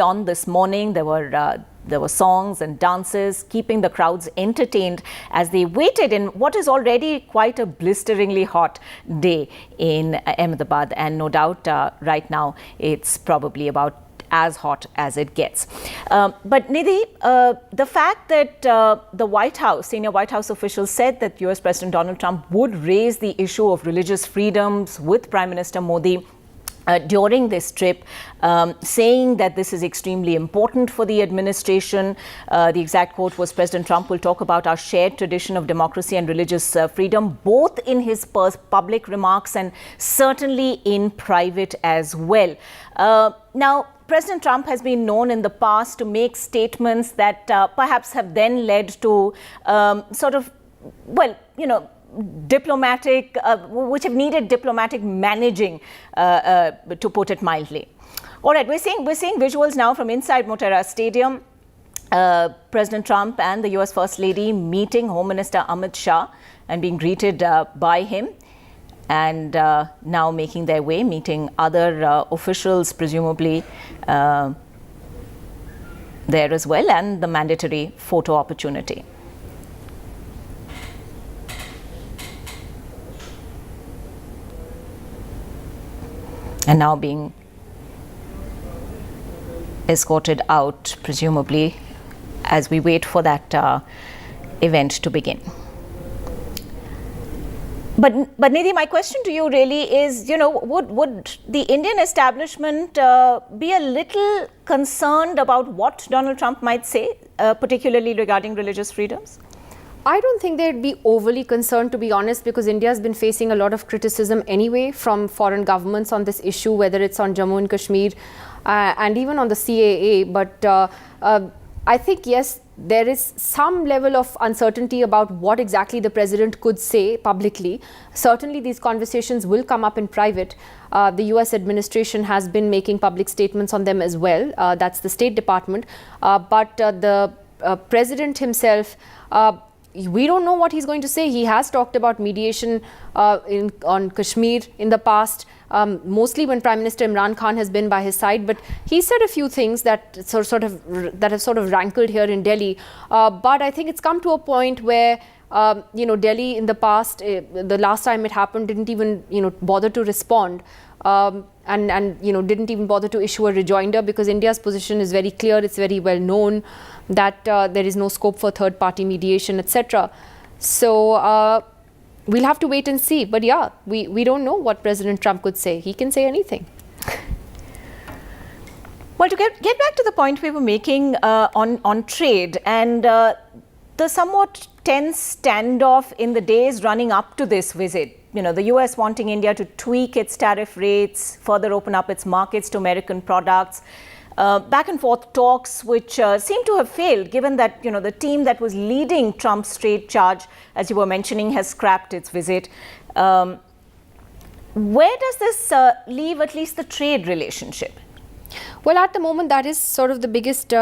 On this morning, there were songs and dances, keeping the crowds entertained as they waited in what is already quite a blisteringly hot day in Ahmedabad. And no doubt right now it's probably about as hot as it gets. But Nidhi, the fact that the White House, senior White House officials said that US President Donald Trump would raise the issue of religious freedoms with Prime Minister Modi during this trip, saying that this is extremely important for the administration. The exact quote was, "President Trump will talk about our shared tradition of democracy and religious freedom, both in his public remarks and certainly in private as well." Now, President Trump has been known in the past to make statements that perhaps have then led to diplomatic, which have needed diplomatic managing, to put it mildly. All right, we're seeing visuals now from inside Motera Stadium. President Trump and the US First Lady meeting Home Minister Amit Shah and being greeted by him, and now making their way, meeting other officials, presumably there as well, and the mandatory photo opportunity. And now being escorted out, presumably, as we wait for that event to begin. But Nidhi, my question to you really is, would the Indian establishment be a little concerned about what Donald Trump might say, particularly regarding religious freedoms? I don't think they'd be overly concerned, to be honest, because India has been facing a lot of criticism anyway from foreign governments on this issue, whether it's on Jammu and Kashmir and even on the CAA. But I think, yes, there is some level of uncertainty about what exactly the president could say publicly. Certainly, these conversations will come up in private. The US administration has been making public statements on them as well. That's the State Department. But the president himself, we don't know what he's going to say. He has talked about mediation on Kashmir in the past, mostly when Prime Minister Imran Khan has been by his side. But he said a few things that have sort of rankled here in Delhi. But I think it's come to a point where Delhi in the past, the last time it happened, didn't even bother to respond. And didn't even bother to issue a rejoinder, because India's position is very clear. It's very well known that there is no scope for third-party mediation, etc. So we'll have to wait and see. But yeah, we don't know what President Trump could say. He can say anything. Well, to get back to the point we were making on trade and the somewhat tense standoff in the days running up to this visit. The US wanting India to tweak its tariff rates, further open up its markets to American products. Back and forth talks which seem to have failed, given that the team that was leading Trump's trade charge, as you were mentioning, has scrapped its visit. Where does this leave at least the trade relationship? Well, at the moment, that is sort of the biggest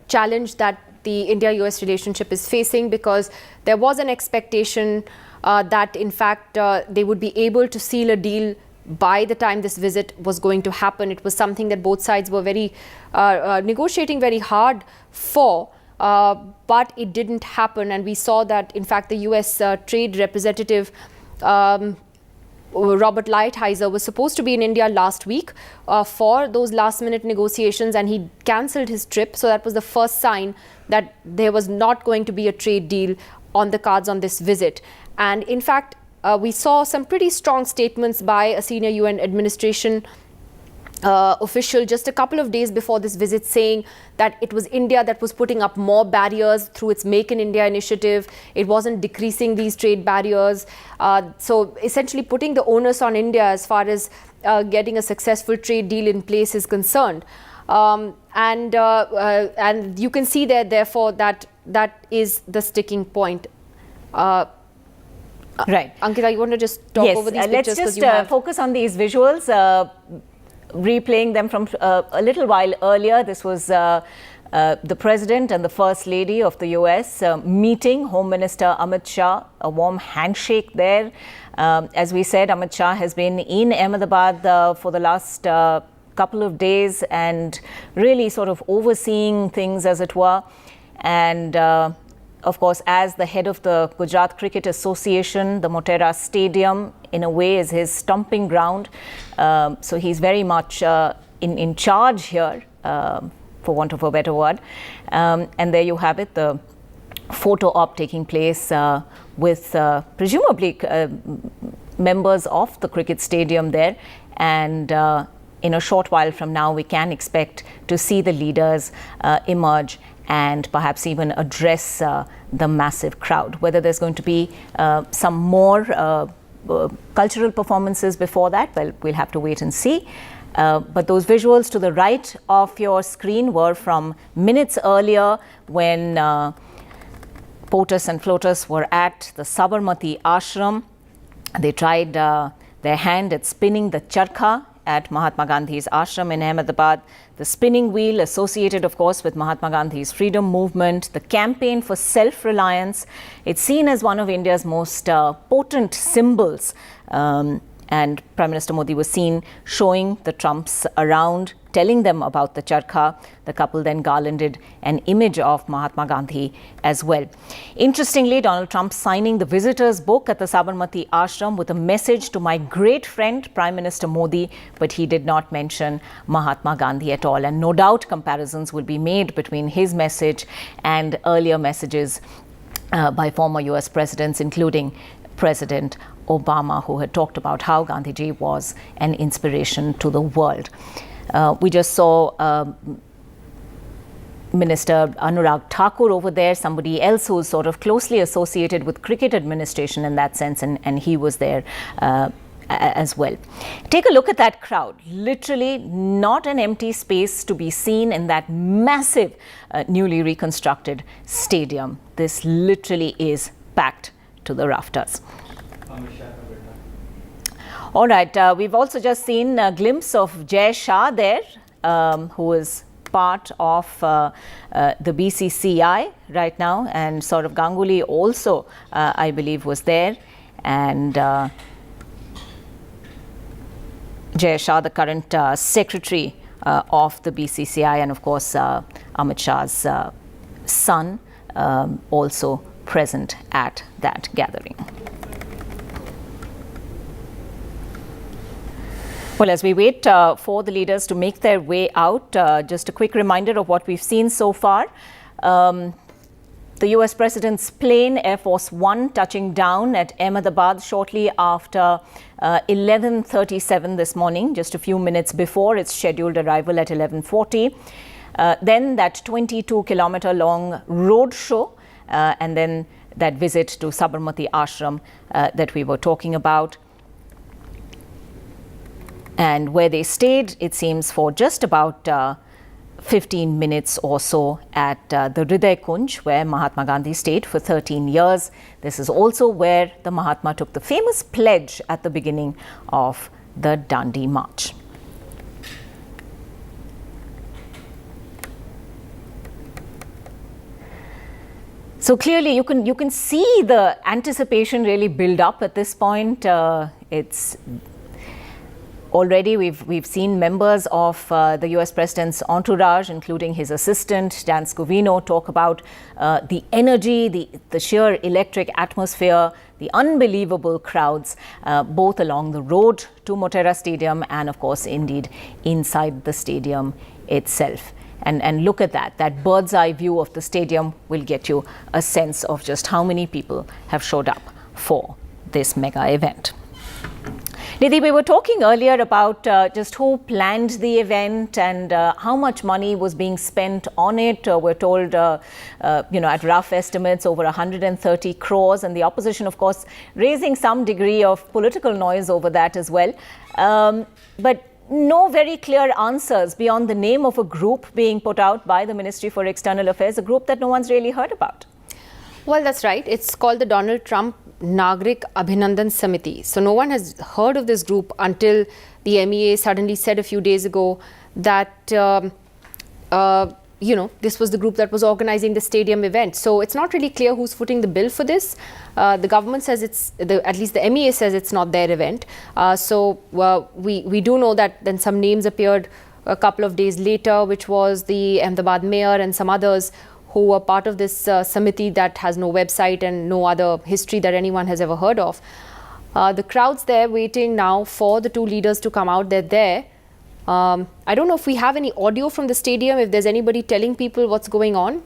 challenge that the India-US relationship is facing, because there was an expectation that in fact they would be able to seal a deal by the time this visit was going to happen. It was something that both sides were very negotiating very hard for, but it didn't happen. And we saw that in fact the US trade representative Robert Lighthizer was supposed to be in India last week for those last-minute negotiations, and he cancelled his trip. So that was the first sign that there was not going to be a trade deal on the cards on this visit. And in fact, we saw some pretty strong statements by a senior UN administration official just a couple of days before this visit, saying that it was India that was putting up more barriers through its Make in India initiative. It wasn't decreasing these trade barriers. So essentially putting the onus on India as far as getting a successful trade deal in place is concerned. And you can see there, therefore, that is the sticking point. Right. Ankita, you want to just talk over these pictures? Let's just focus on these visuals, replaying them from a little while earlier. This was the President and the First Lady of the US meeting Home Minister Amit Shah, a warm handshake there. As we said, Amit Shah has been in Ahmedabad for the last couple of days and really sort of overseeing things, as it were. And of course, as the head of the Gujarat Cricket Association, the Motera Stadium, in a way, is his stomping ground. So he's very much in charge here, for want of a better word. And there you have it, the photo op taking place with presumably members of the cricket stadium there. And in a short while from now, we can expect to see the leaders emerge and perhaps even address the massive crowd. Whether there's going to be some more cultural performances before that, well, we'll have to wait and see. But those visuals to the right of your screen were from minutes earlier when POTUS and FLOTUS were at the Sabarmati Ashram. They tried their hand at spinning the charkha at Mahatma Gandhi's ashram in Ahmedabad. The spinning wheel associated, of course, with Mahatma Gandhi's freedom movement, the campaign for self-reliance. It's seen as one of India's most potent symbols. And Prime Minister Modi was seen showing the Trumps around, telling them about the charkha. The couple then garlanded an image of Mahatma Gandhi as well. Interestingly, Donald Trump signing the visitors' book at the Sabarmati Ashram with a message to my great friend, Prime Minister Modi, but he did not mention Mahatma Gandhi at all. And no doubt comparisons will be made between his message and earlier messages by former US presidents, including President Obama, who had talked about how Gandhiji was an inspiration to the world. We just saw Minister Anurag Thakur over there, somebody else who's sort of closely associated with cricket administration in that sense, and he was there as well. Take a look at that crowd. Literally not an empty space to be seen in that massive newly reconstructed stadium. This literally is packed to the rafters. All right, we've also just seen a glimpse of Jai Shah there, who is part of the BCCI right now, and Saurav Ganguly also, I believe, was there. And Jai Shah, the current secretary of the BCCI, and of course Amit Shah's son, also present at that gathering. Well, as we wait for the leaders to make their way out, just a quick reminder of what we've seen so far. The US President's plane, Air Force One, touching down at Ahmedabad shortly after 11:37 this morning, just a few minutes before its scheduled arrival at 11:40. Then that 22-kilometer-long road show, and then that visit to Sabarmati Ashram that we were talking about. And where they stayed, it seems, for just about 15 minutes or so at the Hriday Kunj, where Mahatma Gandhi stayed for 13 years. This is also where the Mahatma took the famous pledge at the beginning of the Dandi March. So clearly, you can see the anticipation really build up at this point. It's already we've seen members of the US President's entourage, including his assistant Dan Scavino, talk about the energy, the sheer electric atmosphere, the unbelievable crowds, both along the road to Motera Stadium and, of course, indeed inside the stadium itself. And look at that bird's eye view of the stadium will get you a sense of just how many people have showed up for this mega event. Nidhi, we were talking earlier about just who planned the event and how much money was being spent on it. We're told, at rough estimates, over 130 crores, and the opposition, of course, raising some degree of political noise over that as well. But no very clear answers beyond the name of a group being put out by the Ministry for External Affairs, a group that no one's really heard about. Well, that's right. It's called the Donald Trump Nagrik Abhinandan Samiti. So no one has heard of this group until the MEA suddenly said a few days ago that, this was the group that was organizing the stadium event. So it's not really clear who's footing the bill for this. The government says at least the MEA says it's not their event. So we do know that then some names appeared a couple of days later, which was the Ahmedabad mayor and some others who were part of this samiti that has no website and no other history that anyone has ever heard of. The crowds there waiting now for the two leaders to come out. They're there. I don't know if we have any audio from the stadium, if there's anybody telling people what's going on.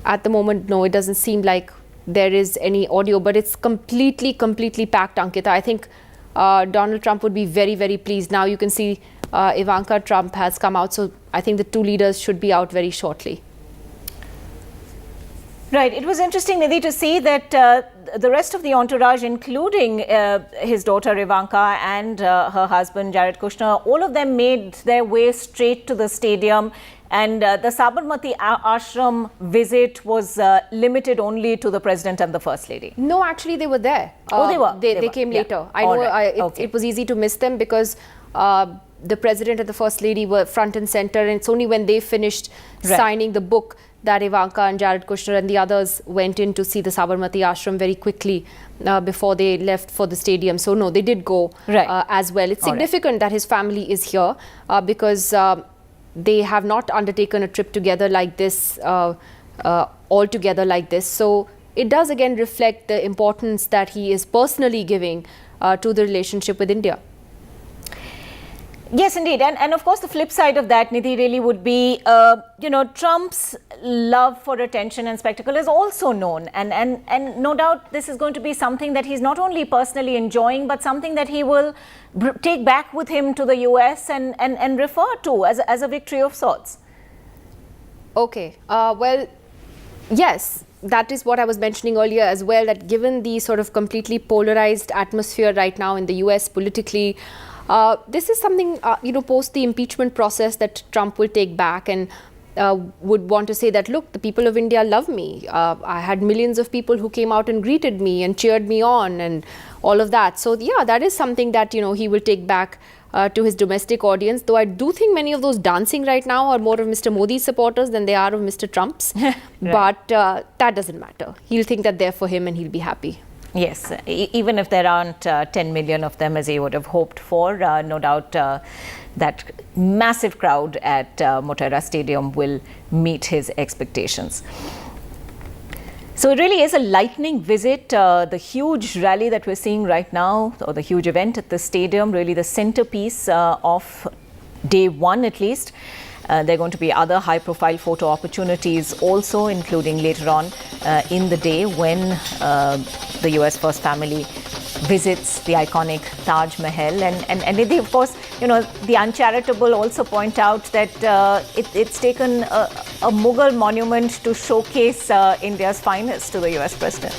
At the moment, no, it doesn't seem like there is any audio, but it's completely packed, Ankita. I think Donald Trump would be very, very pleased. Now you can see Ivanka Trump has come out, so I think the two leaders should be out very shortly. Right. It was interesting, Nidhi, to see that the rest of the entourage, including his daughter Ivanka and her husband Jared Kushner, all of them made their way straight to the stadium. And the Sabarmati Ashram visit was limited only to the President and the First Lady. No, actually they were there. Oh, they were? They came later. I know it was easy to miss them because the President and the First Lady were front and center. And it's only when they finished signing the book that Ivanka and Jared Kushner and the others went in to see the Sabarmati Ashram very quickly before they left for the stadium. So no, they did go as well. It's significant that his family is here because they have not undertaken a trip together like this, all together like this. So it does again reflect the importance that he is personally giving to the relationship with India. Yes, indeed. And of course, the flip side of that, Nidhi, really would be, Trump's love for attention and spectacle is also known. And no doubt this is going to be something that he's not only personally enjoying, but something that he will take back with him to the US and refer to as a victory of sorts. Okay. Well, yes. That is what I was mentioning earlier as well, that given the sort of completely polarized atmosphere right now in the US politically, this is something, post the impeachment process that Trump will take back and would want to say that, look, the people of India love me. I had millions of people who came out and greeted me and cheered me on and all of that. So, yeah, that is something that, he will take back to his domestic audience. Though I do think many of those dancing right now are more of Mr. Modi's supporters than they are of Mr. Trump's. But that doesn't matter. He'll think that they're for him and he'll be happy. Yes, even if there aren't 10 million of them as he would have hoped for, no doubt that massive crowd at Motera Stadium will meet his expectations. So it really is a lightning visit. The huge rally that we're seeing right now, or the huge event at the stadium, really the centerpiece of day one at least. There are going to be other high-profile photo opportunities also, including later on in the day when the US First Family visits the iconic Taj Mahal. And they, of course, the uncharitable also point out that it's taken a Mughal monument to showcase India's finest to the US President.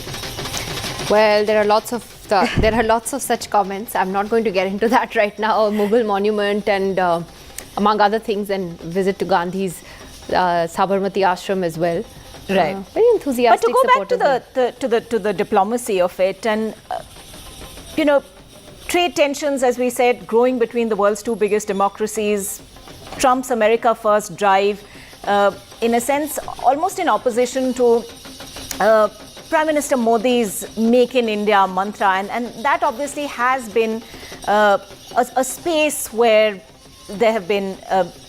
Well, there are lots of such comments. I'm not going to get into that right now. A Mughal monument and among other things, and visit to Gandhi's Sabarmati Ashram as well. Right. Very enthusiastic. But to go back to the diplomacy of it, and trade tensions, as we said, growing between the world's two biggest democracies, Trump's America First drive, in a sense, almost in opposition to Prime Minister Modi's Make in India mantra, and that obviously has been a space where there have been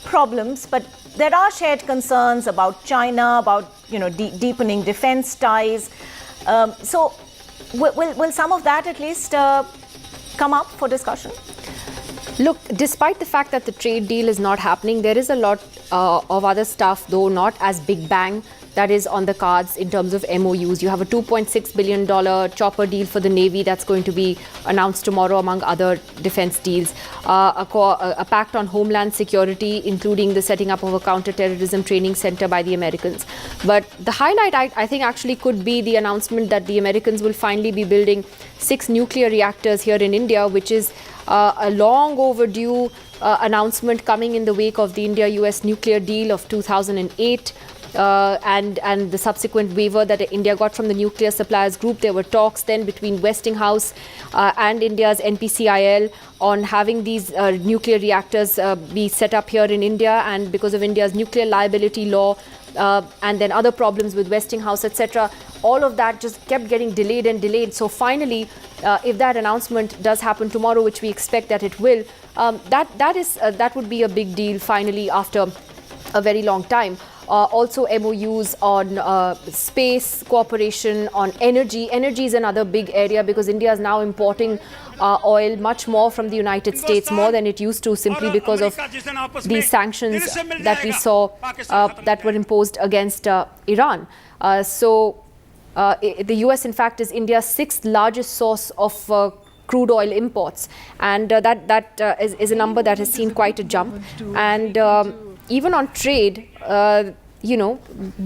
problems, but there are shared concerns about China, about deepening defense ties. So will some of that at least come up for discussion? Look, despite the fact that the trade deal is not happening, there is a lot of other stuff, though not as big bang, that is on the cards in terms of MOUs. You have a $2.6 billion chopper deal for the Navy that's going to be announced tomorrow, among other defense deals. A pact on homeland security, including the setting up of a counter-terrorism training center by the Americans. But the highlight, I think, actually could be the announcement that the Americans will finally be building 6 nuclear reactors here in India, which is a long overdue announcement coming in the wake of the India-US nuclear deal of 2008. And the subsequent waiver that India got from the nuclear suppliers group. There were talks then between Westinghouse and India's NPCIL on having these nuclear reactors be set up here in India, and because of India's nuclear liability law and then other problems with Westinghouse, etc., all of that just kept getting delayed and delayed. So finally, if that announcement does happen tomorrow, which we expect that it will, that would be a big deal finally after a very long time. Also MOUs on space cooperation, on energy. Energy is another big area because India is now importing oil much more from the United States, more than it used to, simply because of these sanctions that we saw that were imposed against Iran. The US, in fact, is India's 6th largest source of crude oil imports, and that is a number that has seen quite a jump. And even on trade,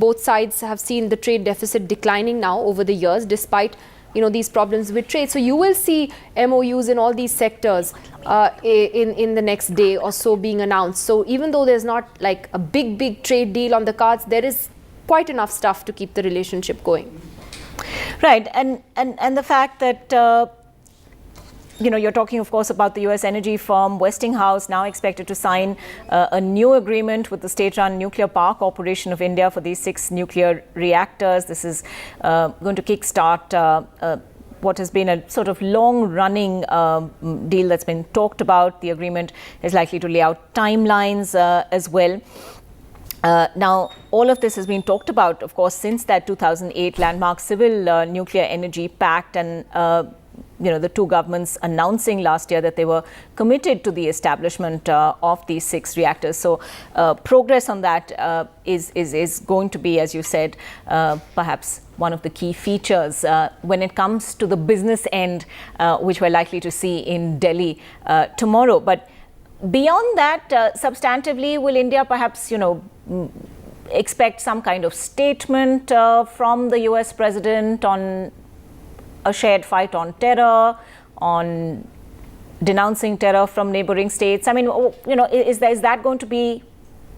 both sides have seen the trade deficit declining now over the years, despite these problems with trade. So you will see MOUs in all these sectors in the next day or so being announced. So even though there's not like a big trade deal on the cards, there is quite enough stuff to keep the relationship going. Right, and the fact that you're talking, of course, about the U.S. energy firm Westinghouse now expected to sign a new agreement with the state-run Nuclear Power Corporation of India for these 6 nuclear reactors. This is going to kickstart what has been a sort of long-running deal that's been talked about. The agreement is likely to lay out timelines as well. Now, all of this has been talked about, of course, since that 2008 landmark Civil Nuclear Energy Pact, and the two governments announcing last year that they were committed to the establishment of these 6 reactors. So progress on that is going to be, as you said, perhaps one of the key features when it comes to the business end, which we're likely to see in Delhi tomorrow. But beyond that, substantively, will India perhaps, expect some kind of statement from the US president on a shared fight on terror, on denouncing terror from neighboring states? I mean, is that going to be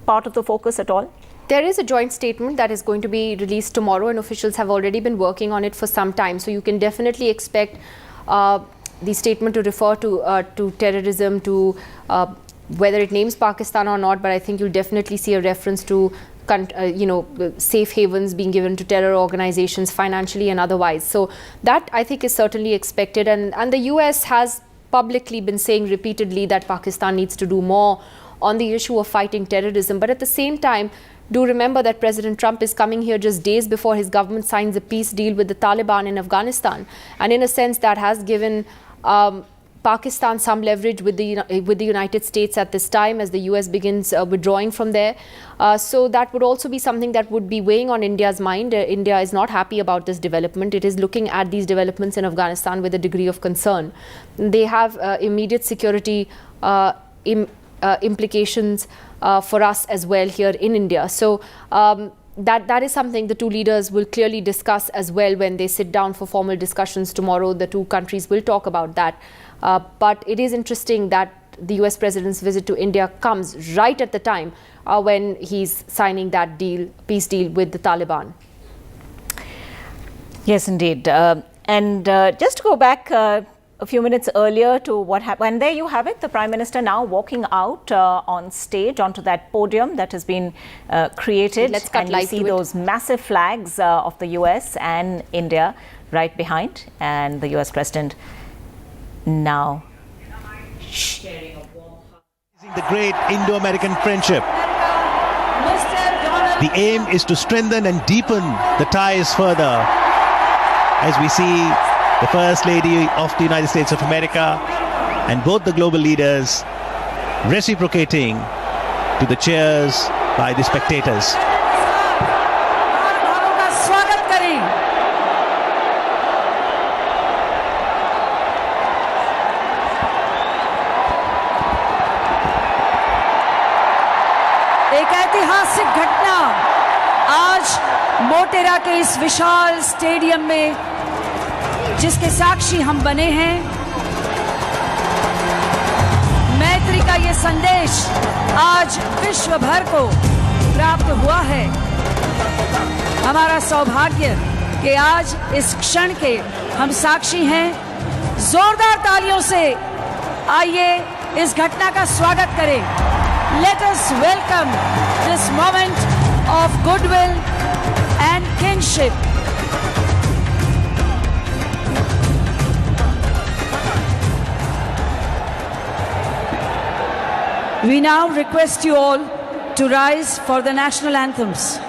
part of the focus at all? There is a joint statement that is going to be released tomorrow, and officials have already been working on it for some time. So you can definitely expect the statement to refer to terrorism, to whether it names Pakistan or not, but I think you'll definitely see a reference to safe havens being given to terror organizations financially and otherwise. So that, I think, is certainly expected. And the US has publicly been saying repeatedly that Pakistan needs to do more on the issue of fighting terrorism. But at the same time, do remember that President Trump is coming here just days before his government signs a peace deal with the Taliban in Afghanistan. And in a sense, that has given Pakistan some leverage with the United States at this time, as the US begins withdrawing from there. So that would also be something that would be weighing on India's mind. India is not happy about this development. It is looking at these developments in Afghanistan with a degree of concern. They have immediate security implications for us as well here in India. So that is something the two leaders will clearly discuss as well when they sit down for formal discussions tomorrow. The two countries will talk about that. But it is interesting that the US president's visit to India comes right at the time when he's signing that peace deal with the Taliban. Yes, indeed. And just to go back a few minutes earlier to what happened, and there you have it, the Prime Minister now walking out on stage onto that podium that has been created. Let's cut and you see those massive flags of the US and India right behind, and the US President now sharing a warm hug. The great Indo-American friendship. The aim is to strengthen and deepen the ties further, as we see the First Lady of the United States of America and both the global leaders reciprocating to the cheers by the spectators. एक ऐतिहासिक घटना आज मोटेरा के इस विशाल stadium में, जिसके साक्षी हम बने हैं। मैत्री का ये संदेश आज विश्व भर को प्राप्त हुआ है। हमारा सौभाग्य कि आज इस क्षण के हम साक्षी हैं। जोरदार तालियों से आइए इस घटना का स्वागत करें। Let us welcome this moment of goodwill and kinship We now request you all to rise for the national anthems.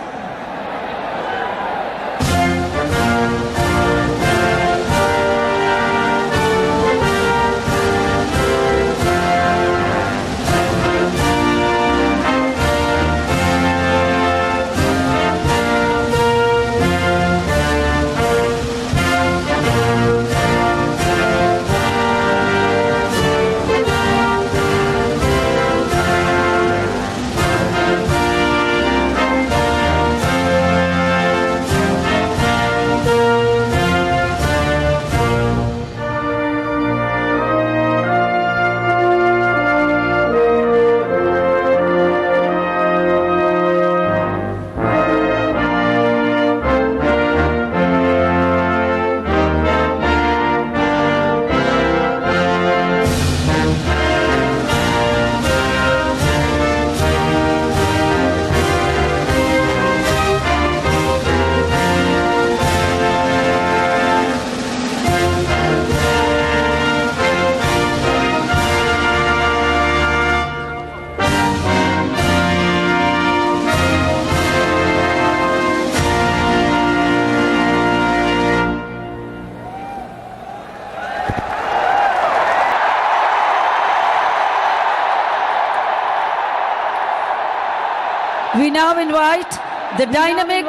We now invite the dynamic,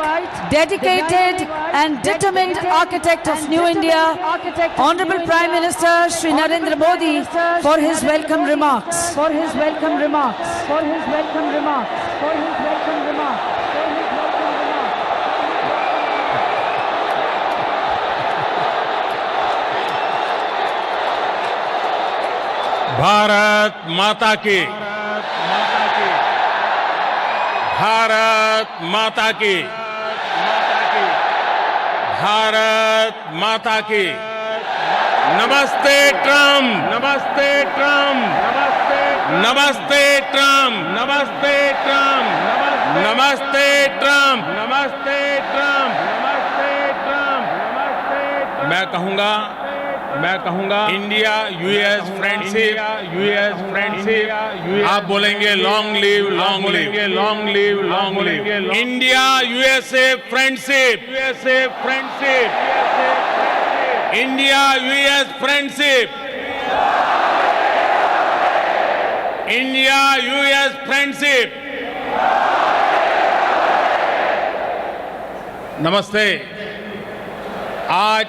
dedicated and determined architect of New India, Honorable Prime Minister Shri Narendra Modi, for his welcome remarks. Bharat माता की, भारत माता की, भारत माता की। नमस्ते Trump, नमस्ते Trump, नमस्ते Trump, नमस्ते ट्रम्प, नमस्ते ट्रम्प, नमस्ते ट्रम्प, नमस्ते ट्रम्प, नमस्ते। मैं कहूंगा इंडिया यूएस फ्रेंडशिप, आप बोलेंगे long live, long live, long live, long live. India USA friendship, India US friendship, India US friendship. नमस्ते। आज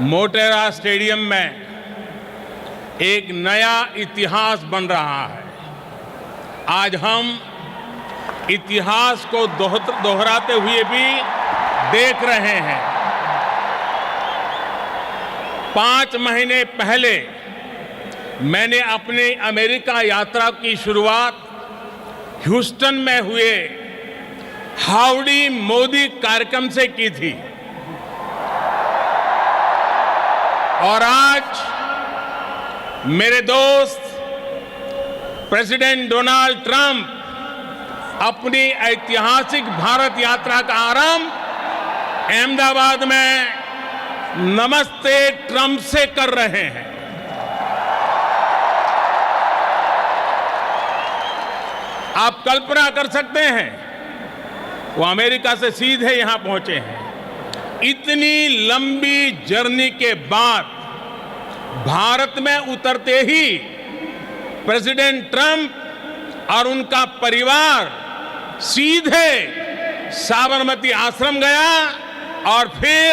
मोटेरा स्टेडियम में एक नया इतिहास बन रहा है। आज हम इतिहास को दोहराते हुए भी देख रहे हैं। 5 महीने पहले मैंने अपनी अमेरिका यात्रा की शुरुआत ह्यूस्टन में हुए हाउडी मोदी कार्यक्रम से की थी और आज मेरे दोस्त प्रेसिडेंट डोनाल्ड ट्रंप अपनी ऐतिहासिक भारत यात्रा का आरंभ अहमदाबाद में नमस्ते ट्रंप से कर रहे हैं। आप कल्पना कर सकते हैं, वो अमेरिका से सीधे यहां पहुंचे हैं। इतनी लंबी जर्नी के बाद भारत में उतरते ही प्रेसिडेंट ट्रंप और उनका परिवार सीधे साबरमती आश्रम गया और फिर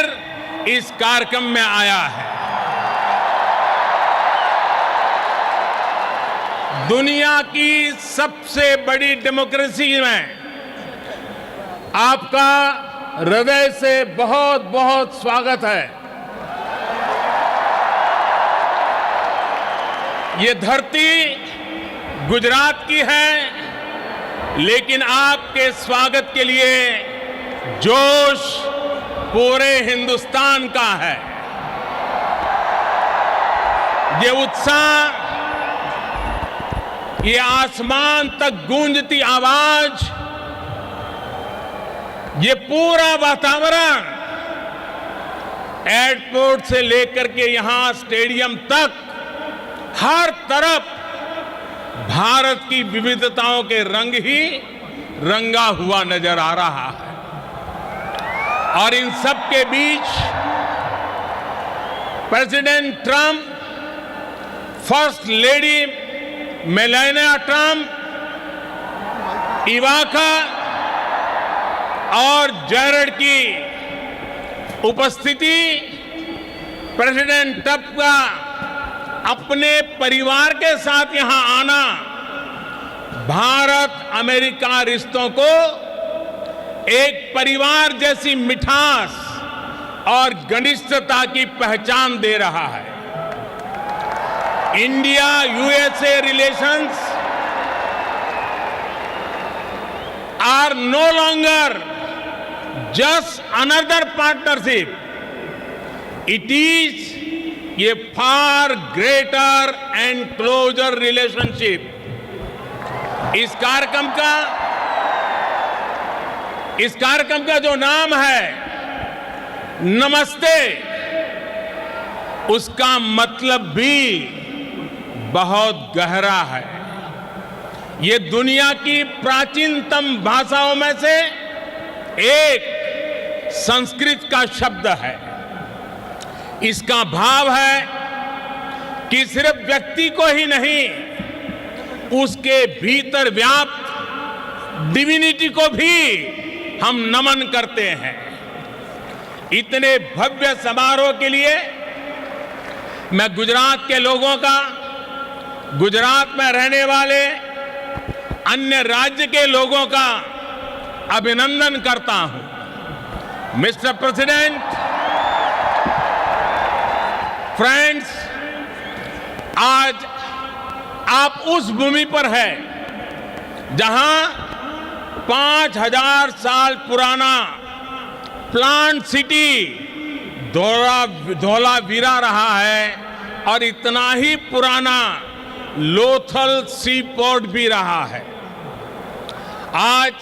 इस कार्यक्रम में आया है। दुनिया की सबसे बड़ी डेमोक्रेसी में आपका हृदय से बहुत बहुत स्वागत है। ये धरती गुजरात की है, लेकिन आपके स्वागत के लिए जोश पूरे हिंदुस्तान का है। ये उत्साह, ये आसमान तक गूंजती आवाज, ये पूरा वातावरण एयरपोर्ट से लेकर के यहां स्टेडियम तक हर तरफ भारत की विविधताओं के रंग ही रंगा हुआ नजर आ रहा है। और इन सब के बीच president Trump, first lady Melania Trump, Ivanka और जैरेड की उपस्थिति, प्रेसिडेंट ट्रंप का अपने परिवार के साथ यहां आना भारत अमेरिका रिश्तों को एक परिवार जैसी मिठास और घनिष्ठता की पहचान दे रहा है। India USA relations are no longer just another partnership. It is a far greater and closer relationship. इस कार्यक्रम का जो नाम है नमस्ते, उसका मतलब भी बहुत गहरा है। ये दुनिया की प्राचीनतम भाषाओं में से एक संस्कृत का शब्द है। इसका भाव है कि सिर्फ व्यक्ति को ही नहीं, उसके भीतर व्याप्त डिविनिटी को भी हम नमन करते हैं। इतने भव्य समारोह के लिए मैं गुजरात के लोगों का, गुजरात में रहने वाले अन्य राज्य के लोगों का अभिनंदन करता हूं। मिस्टर प्रेसिडेंट, फ्रेंड्स, आज आप उस भूमि पर हैं जहां 5000 साल पुराना प्लांट सिटी धौलावीरा रहा है और इतना ही पुराना लोथल सी पोर्ट भी रहा है। आज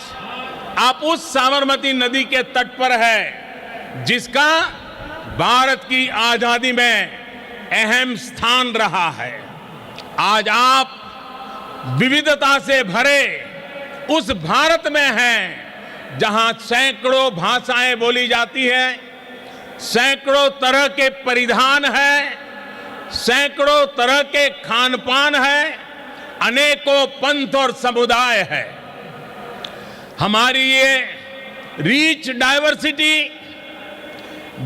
आप उस साबरमती नदी के तट पर है जिसका भारत की आजादी में अहम स्थान रहा है। आज आप विविधता से भरे उस भारत में हैं जहां सैकड़ों भाषाएं बोली जाती हैं, सैकड़ों तरह के परिधान हैं, सैकड़ों तरह के खान पान है, अनेकों पंथ और समुदाय है। हमारी ये रिच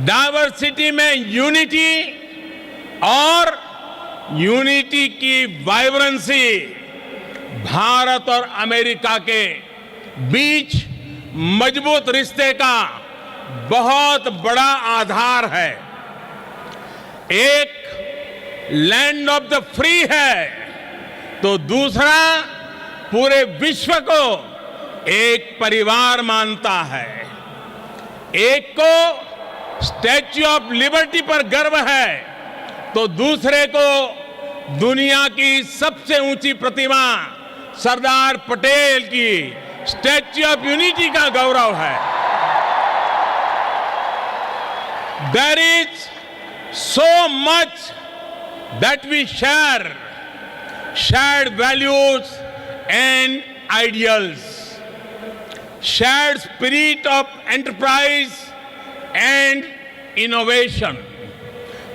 डाइवर्सिटी में यूनिटी और यूनिटी की वाइब्रेंसी भारत और अमेरिका के बीच मजबूत रिश्ते का बहुत बड़ा आधार है। एक लैंड ऑफ द फ्री है तो दूसरा पूरे विश्व को एक परिवार मानता है। एक को स्टैच्यू ऑफ लिबर्टी पर गर्व है तो दूसरे को दुनिया की सबसे ऊंची प्रतिमा सरदार पटेल की स्टैच्यू ऑफ यूनिटी का गौरव है। There is so much that we shared values and ideals, shared spirit of enterprise and innovation,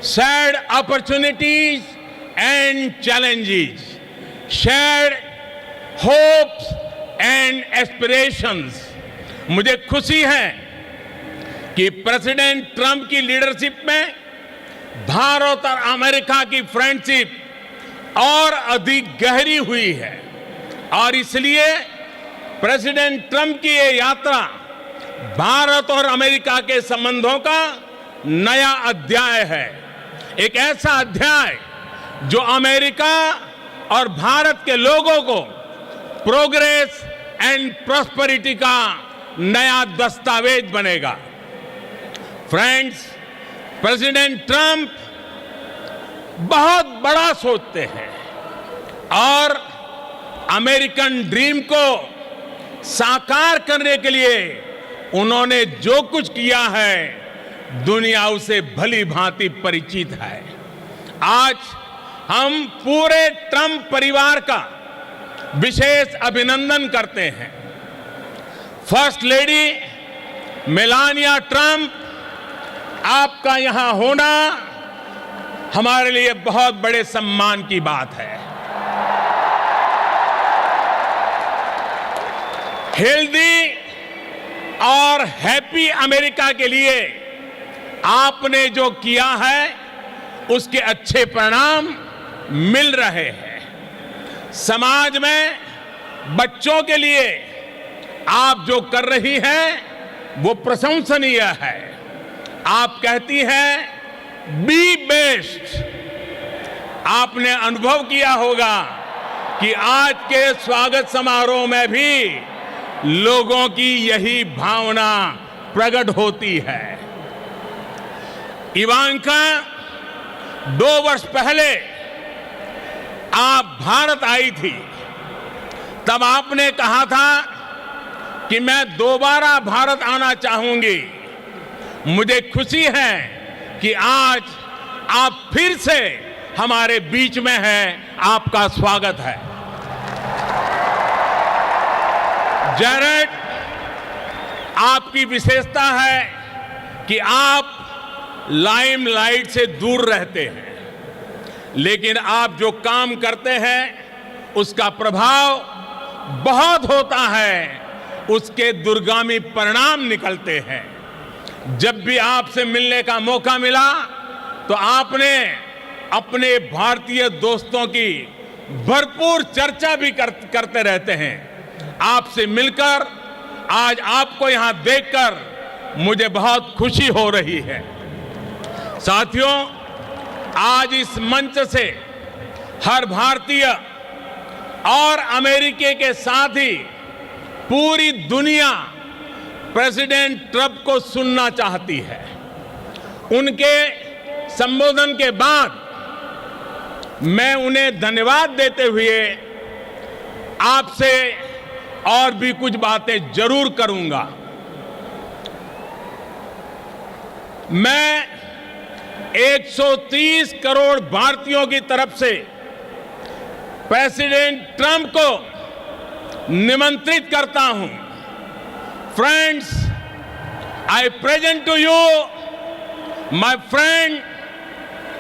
shared opportunities and challenges, shared hopes and aspirations. मुझे खुशी है कि प्रेसिडेंट ट्रंप की लीडरशिप में भारत और अमेरिका की फ्रेंडशिप और अधिक गहरी हुई है और इसलिए प्रेसिडेंट ट्रंप की ये यात्रा भारत और अमेरिका के संबंधों का नया अध्याय है। एक ऐसा अध्याय जो अमेरिका और भारत के लोगों को प्रोग्रेस एंड प्रॉस्पेरिटी का नया दस्तावेज बनेगा। फ्रेंड्स, प्रेसिडेंट ट्रंप बहुत बड़ा सोचते हैं और अमेरिकन ड्रीम को साकार करने के लिए उन्होंने जो कुछ किया है दुनिया उसे भली भांति परिचित है। आज हम पूरे ट्रंप परिवार का विशेष अभिनंदन करते हैं। फर्स्ट लेडी मेलानिया ट्रंप, आपका यहां होना हमारे लिए बहुत बड़े सम्मान की बात है। हेल्दी और हैप्पी अमेरिका के लिए आपने जो किया है उसके अच्छे परिणाम मिल रहे हैं। समाज में बच्चों के लिए आप जो कर रही हैं वो प्रशंसनीय है। आप कहती हैं बी बेस्ट। आपने अनुभव किया होगा कि आज के स्वागत समारोह में भी लोगों की यही भावना प्रकट होती है। इवांका 2 वर्ष पहले आप भारत आई थी, तब आपने कहा था कि मैं दोबारा भारत आना चाहूंगी। मुझे खुशी है कि आज आप फिर से हमारे बीच में हैं। आपका स्वागत है। जैरेड, आपकी विशेषता है कि आप लाइमलाइट से दूर रहते हैं, लेकिन आप जो काम करते हैं उसका प्रभाव बहुत होता है, उसके दूरगामी परिणाम निकलते हैं। जब भी आपसे मिलने का मौका मिला तो आपने अपने भारतीय दोस्तों की भरपूर चर्चा भी करते रहते हैं। आपसे मिलकर, आज आपको यहां देखकर मुझे बहुत खुशी हो रही है। साथियों, आज इस मंच से हर भारतीय और अमेरिकी के साथ ही पूरी दुनिया प्रेसिडेंट ट्रंप को सुनना चाहती है। उनके संबोधन के बाद मैं उन्हें धन्यवाद देते हुए आपसे और भी कुछ बातें जरूर करूंगा। मैं 130 करोड़ भारतीयों की तरफ से प्रेसिडेंट ट्रंप को निमंत्रित करता हूं। Friends, I present to you my friend,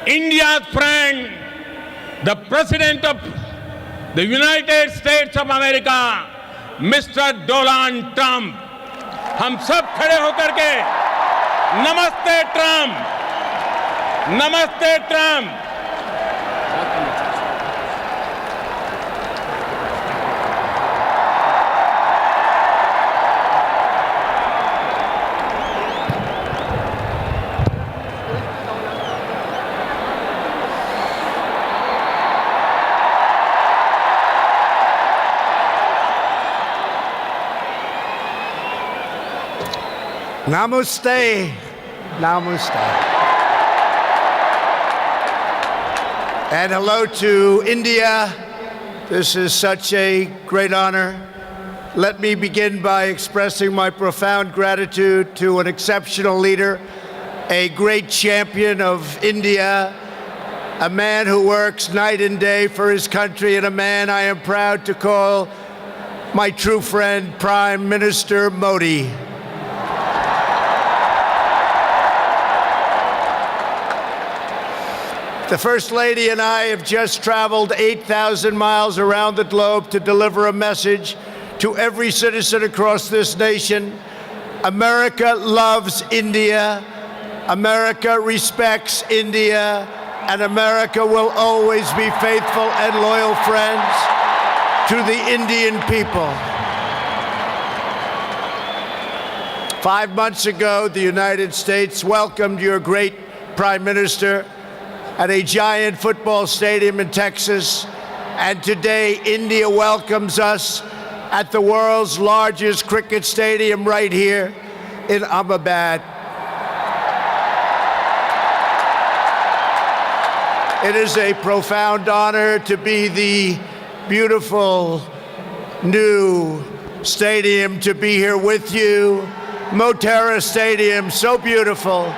India friend, the president of the United States of America, mister Donald Trump. हम सब खड़े होकर के नमस्ते ट्रंप, नमस्ते Trump. Namaste. Namaste. And hello to India. This is such a great honor. Let me begin by expressing my profound gratitude to an exceptional leader, a great champion of India, a man who works night and day for his country, and a man I am proud to call my true friend, Prime Minister Modi. The First Lady and I have just traveled 8,000 miles around the globe to deliver a message to every citizen across this nation. America loves India, America respects India, and America will always be faithful and loyal friends to the Indian people. 5 months ago, the United States welcomed your great Prime Minister at a giant football stadium in Texas, and today India welcomes us at the world's largest cricket stadium right here in Ahmedabad. It is a profound honor to be the beautiful new stadium, to be here with you. Motera Stadium, so beautiful.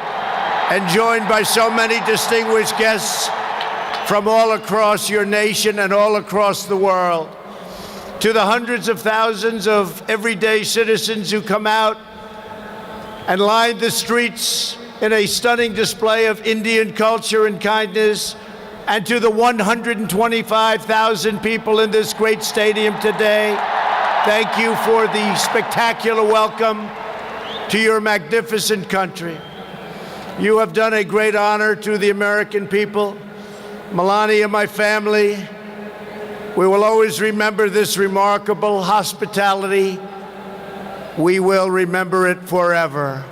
and joined by so many distinguished guests from all across your nation and all across the world. To the hundreds of thousands of everyday citizens who come out and line the streets in a stunning display of Indian culture and kindness, and to the 125,000 people in this great stadium today, thank you for the spectacular welcome to your magnificent country. You have done a great honor to the American people. Melania, my family, we will always remember this remarkable hospitality. We will remember it forever.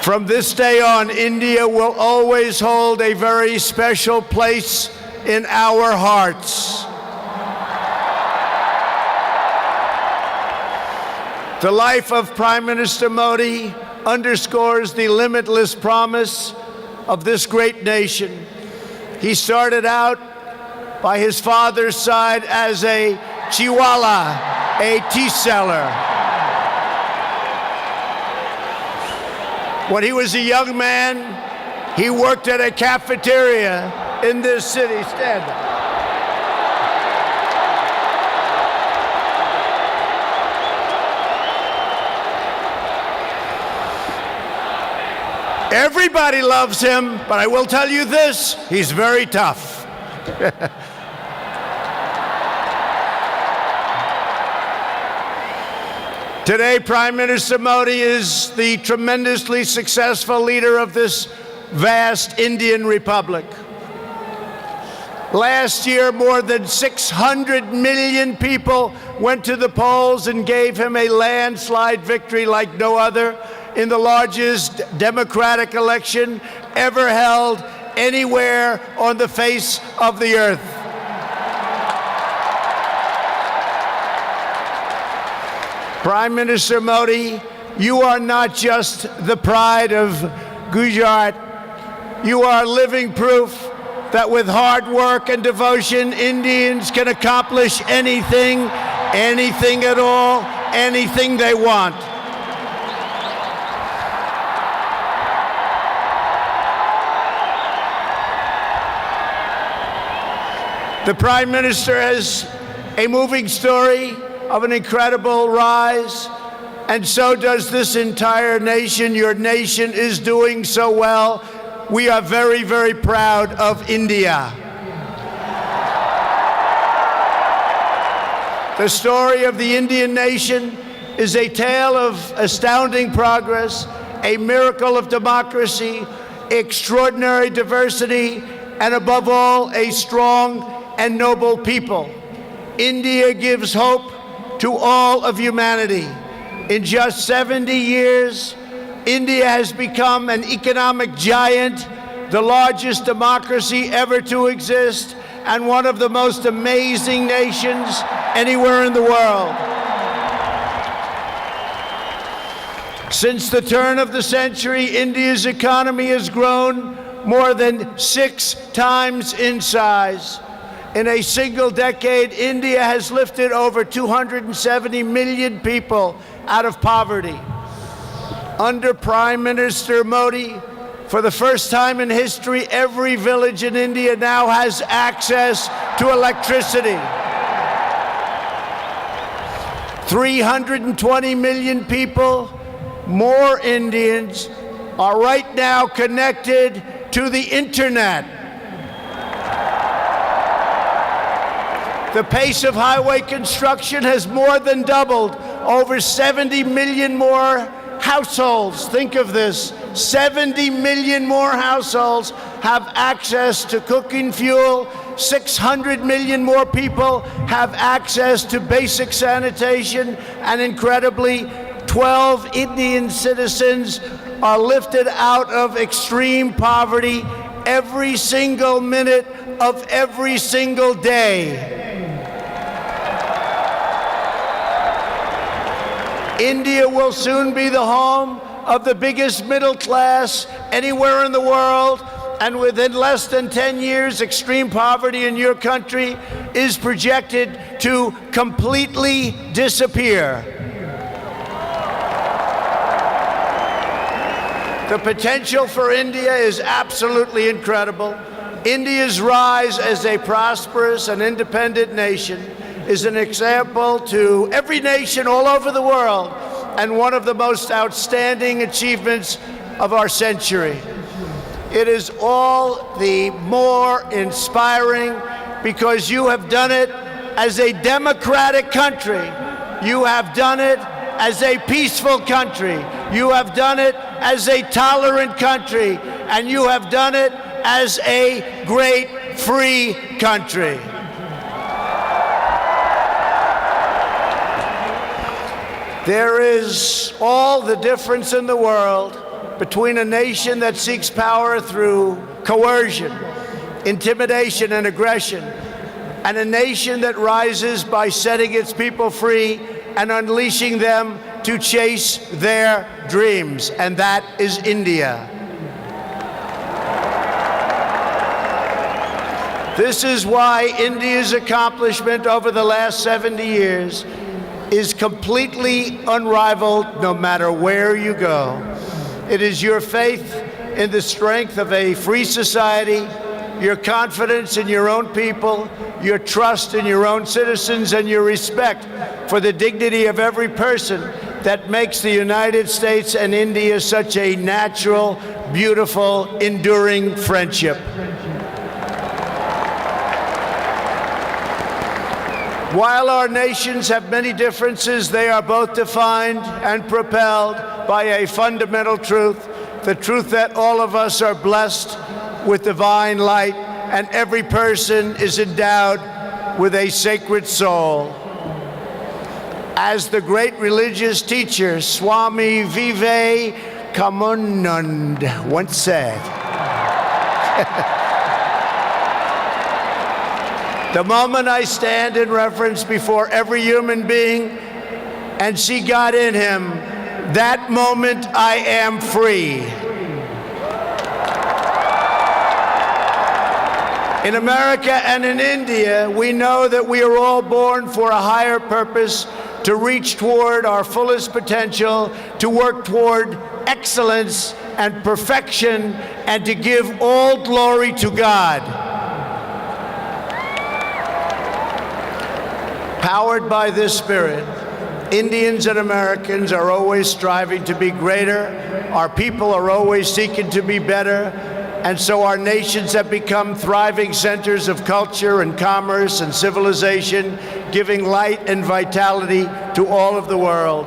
From this day on, India will always hold a very special place in our hearts. The life of Prime Minister Modi underscores the limitless promise of this great nation. He started out by his father's side as a chiwala, a tea seller. When he was a young man, he worked at a cafeteria in this city. Stand up. Everybody loves him, but I will tell you this, he's very tough. Today, Prime Minister Modi is the tremendously successful leader of this vast Indian Republic. Last year, more than 600 million people went to the polls and gave him a landslide victory like no other in the largest democratic election ever held anywhere on the face of the earth. Prime Minister Modi, you are not just the pride of Gujarat. You are living proof that with hard work and devotion, Indians can accomplish anything, anything at all, anything they want. The Prime Minister has a moving story of an incredible rise, and so does this entire nation. Your nation is doing so well. We are very, very proud of India. The story of the Indian nation is a tale of astounding progress, a miracle of democracy, extraordinary diversity, and above all, a strong and noble people. India gives hope to all of humanity. In just 70 years, India has become an economic giant, the largest democracy ever to exist, and one of the most amazing nations anywhere in the world. Since the turn of the century, India's economy has grown more than 6 times in size. In a single decade, India has lifted over 270 million people out of poverty. Under Prime Minister Modi, for the first time in history, every village in India now has access to electricity. 320 million people, more Indians, are right now connected to the internet. The pace of highway construction has more than doubled. Over 70 million more households, think of this, 70 million more households have access to cooking fuel. 600 million more people have access to basic sanitation. And incredibly, 12 Indian citizens are lifted out of extreme poverty every single minute of every single day. India will soon be the home of the biggest middle class anywhere in the world, And within less than 10 years, extreme poverty in your country is projected to completely disappear. The potential for India is absolutely incredible. India's rise as a prosperous and independent nation is an example to every nation all over the world, and one of the most outstanding achievements of our century. It is all the more inspiring because you have done it as a democratic country. You have done it as a peaceful country. You have done it as a tolerant country. And you have done it as a great free country. There is all the difference in the world between a nation that seeks power through coercion, intimidation, and aggression, and a nation that rises by setting its people free and unleashing them to chase their dreams, and that is India. This is why India's accomplishment over the last 70 years is completely unrivaled no matter where you go. It is your faith in the strength of a free society, your confidence in your own people, your trust in your own citizens, and your respect for the dignity of every person that makes the United States and India such a natural, beautiful, enduring friendship. While our nations have many differences, they are both defined and propelled by a fundamental truth, the truth that all of us are blessed with divine light and every person is endowed with a sacred soul. As the great religious teacher Swami Vivekananda once said, the moment I stand in reverence before every human being and see God in him, that moment I am free. In America and in India, we know that we are all born for a higher purpose, to reach toward our fullest potential, to work toward excellence and perfection, and to give all glory to God. Powered by this spirit, Indians and Americans are always striving to be greater. Our people are always seeking to be better. And so our nations have become thriving centers of culture and commerce and civilization, giving light and vitality to all of the world.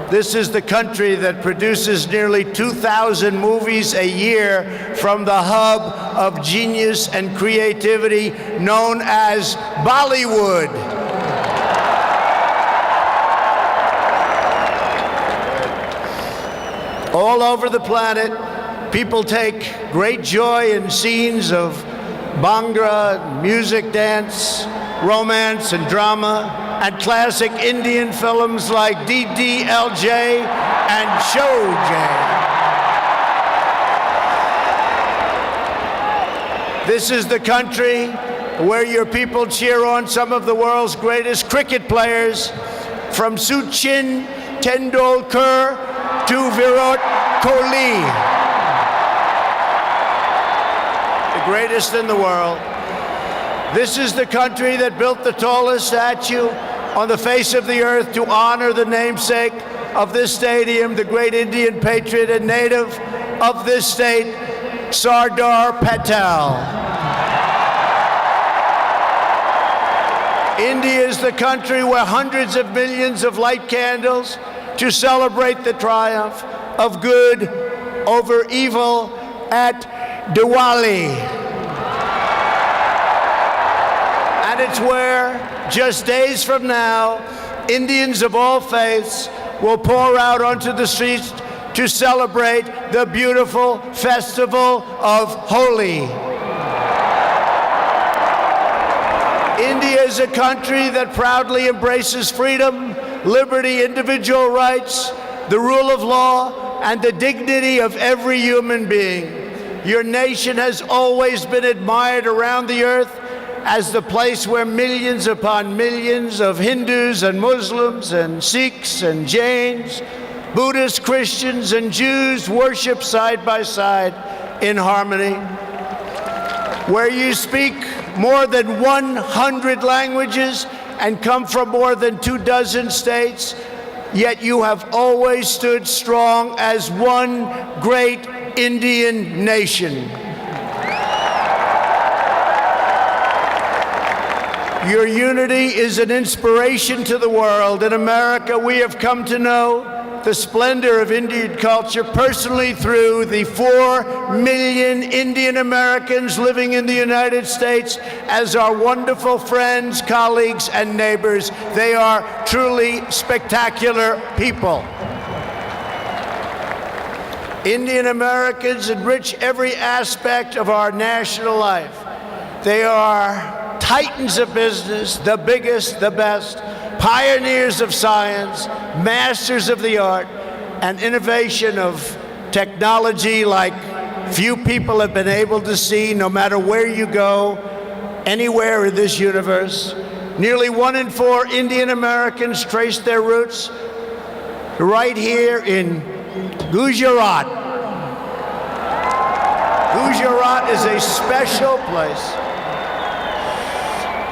This is the country that produces nearly 2,000 movies a year from the hub of genius and creativity known as Bollywood. All over the planet, people take great joy in scenes of Bhangra, music, dance, romance, and drama, and classic Indian films like DDLJ and Showjay. This is the country where your people cheer on some of the world's greatest cricket players, from Sachin Tendulkar to Virat Kohli, the greatest in the world. This is the country that built the tallest statue on the face of the earth to honor the namesake of this stadium, the great Indian patriot and native of this state, Sardar Patel. India is the country where hundreds of millions of light candles to celebrate the triumph of good over evil at Diwali. And it's where, just days from now, Indians of all faiths will pour out onto the streets to celebrate the beautiful festival of Howdy. India is a country that proudly embraces freedom, liberty, individual rights, the rule of law, and the dignity of every human being. Your nation has always been admired around the earth as the place where millions upon millions of Hindus and Muslims and Sikhs and Jains, Buddhists, Christians, and Jews worship side by side in harmony, where you speak more than 100 languages and come from more than 24 states, yet you have always stood strong as one great Indian nation. Your unity is an inspiration to the world. In America, we have come to know the splendor of Indian culture personally through the 4 million Indian Americans living in the United States as our wonderful friends, colleagues, and neighbors. They are truly spectacular people. Indian Americans enrich every aspect of our national life. They are titans of business, the biggest, the best, pioneers of science, masters of the art, and innovation of technology like few people have been able to see, no matter where you go, anywhere in this universe. Nearly 1 in 4 Indian Americans trace their roots right here in Gujarat. Gujarat is a special place.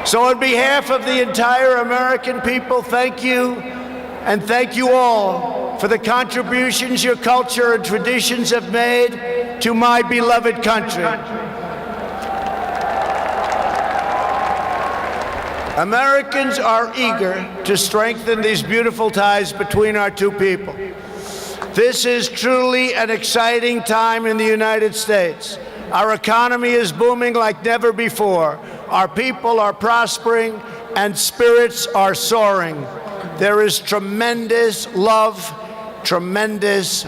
So on behalf of the entire American people, thank you, and thank you all for the contributions your culture and traditions have made to my beloved country. Americans are eager to strengthen these beautiful ties between our two people. This is truly an exciting time in the United States. Our economy is booming like never before. Our people are prospering and spirits are soaring. There is tremendous love, tremendous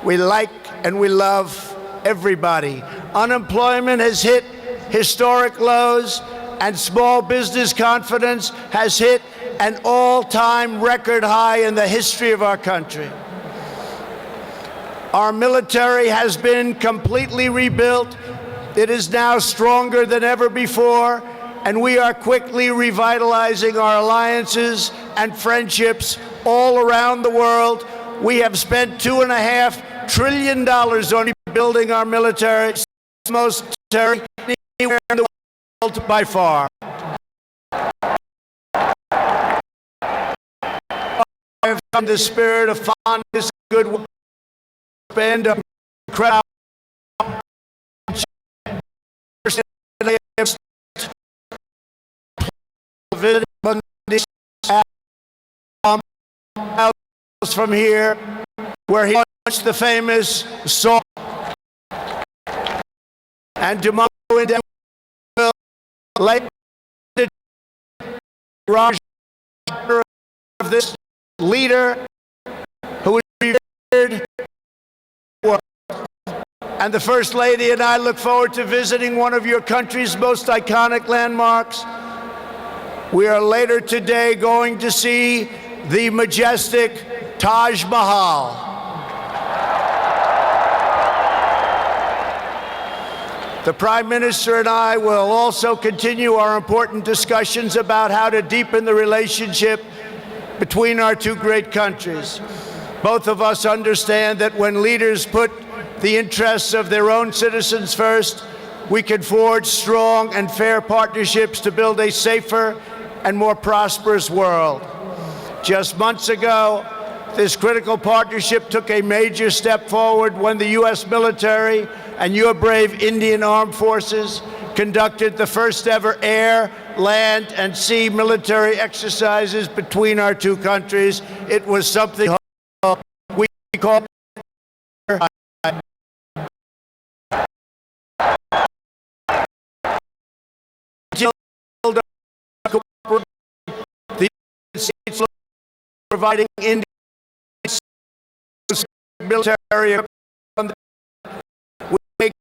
we like and we love everybody. Unemployment has hit historic lows and small business confidence has hit an all-time record high in the history of our country. Our military has been completely rebuilt. It is now stronger than ever before, and we are quickly revitalizing our alliances and friendships all around the world. We have spent $2.5 trillion on building our military, the most military anywhere in the world by far. I have come the spirit of fondness, goodwill, spend a crowd. From here, where he launched the famous song, and tomorrow will lay the Raj of this leader who is revered. And the First Lady and I look forward to visiting one of your country's most iconic landmarks. We are later today going to see the majestic Taj Mahal. The Prime Minister and I will also continue our important discussions about how to deepen the relationship between our two great countries. Both of us understand that when leaders put the interests of their own citizens first, we can forge strong and fair partnerships to build a safer and more prosperous world. Just months ago, this critical partnership took a major step forward when the U.S. military and your brave Indian Armed Forces conducted the first ever air, land, and sea military exercises between our two countries. It was something we call the United States providing Indian military equipment. We make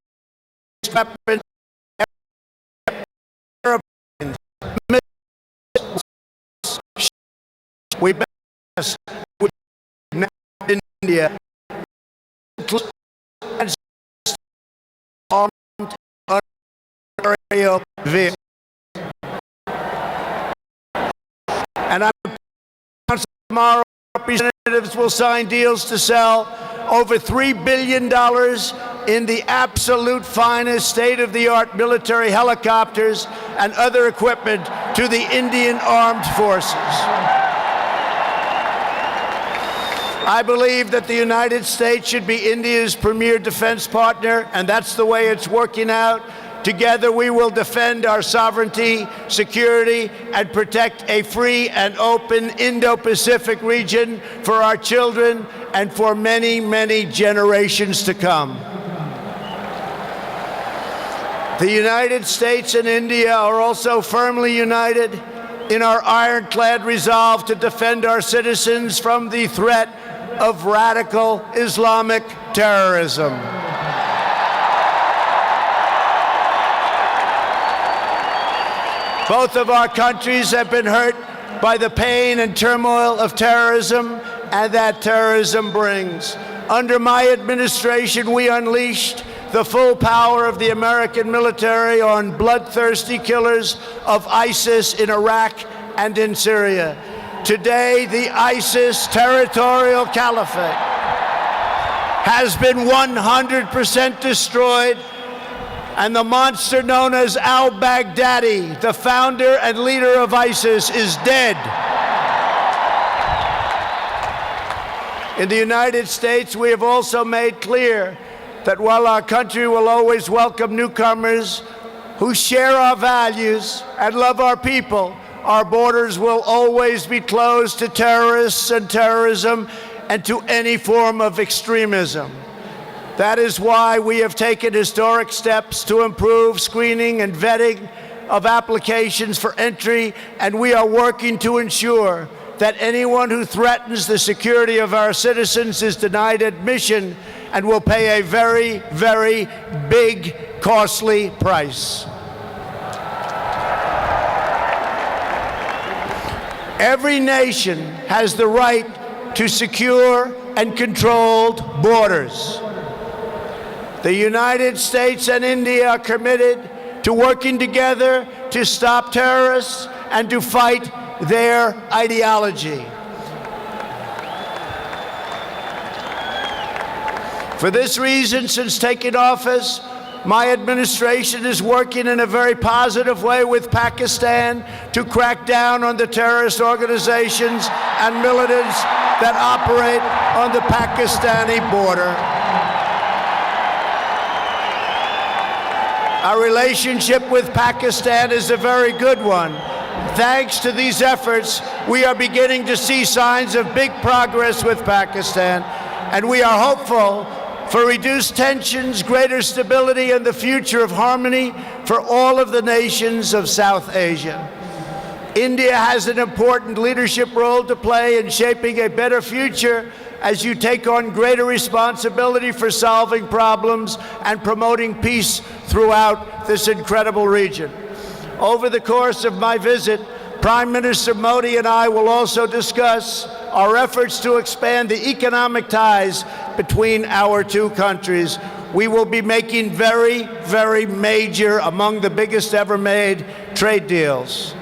weapons, airplanes, missiles. We best with India. armed aerial vehicles. And I'm tomorrow representatives will sign deals to sell over $3 billion in the absolute finest state-of-the-art military helicopters and other equipment to the Indian Armed Forces. I believe that the United States should be India's premier defense partner, and that's the way it's working out. Together, we will defend our sovereignty, security, and protect a free and open Indo-Pacific region for our children and for many, many generations to come. The United States and India are also firmly united in our ironclad resolve to defend our citizens from the threat of radical Islamic terrorism. Both of our countries have been hurt by the pain and turmoil of terrorism and that terrorism brings. Under my administration, we unleashed the full power of the American military on bloodthirsty killers of ISIS in Iraq and in Syria. Today, the ISIS territorial caliphate has been 100% destroyed, and the monster known as al-Baghdadi, the founder and leader of ISIS, is dead. In the United States, we have also made clear that while our country will always welcome newcomers who share our values and love our people, our borders will always be closed to terrorists and terrorism and to any form of extremism. That is why we have taken historic steps to improve screening and vetting of applications for entry, and we are working to ensure that anyone who threatens the security of our citizens is denied admission and will pay a very, very big, costly price. Every nation has the right to secure and controlled borders. The United States and India are committed to working together to stop terrorists and to fight their ideology. For this reason, since taking office, my administration is working in a very positive way with Pakistan to crack down on the terrorist organizations and militants that operate on the Pakistani border. Our relationship with Pakistan is a very good one. Thanks to these efforts, we are beginning to see signs of big progress with Pakistan, and we are hopeful for reduced tensions, greater stability, and the future of harmony for all of the nations of South Asia. India has an important leadership role to play in shaping a better future as you take on greater responsibility for solving problems and promoting peace throughout this incredible region. Over the course of my visit, Prime Minister Modi and I will also discuss our efforts to expand the economic ties between our two countries. We will be making very, very major, among the biggest ever made, trade deals.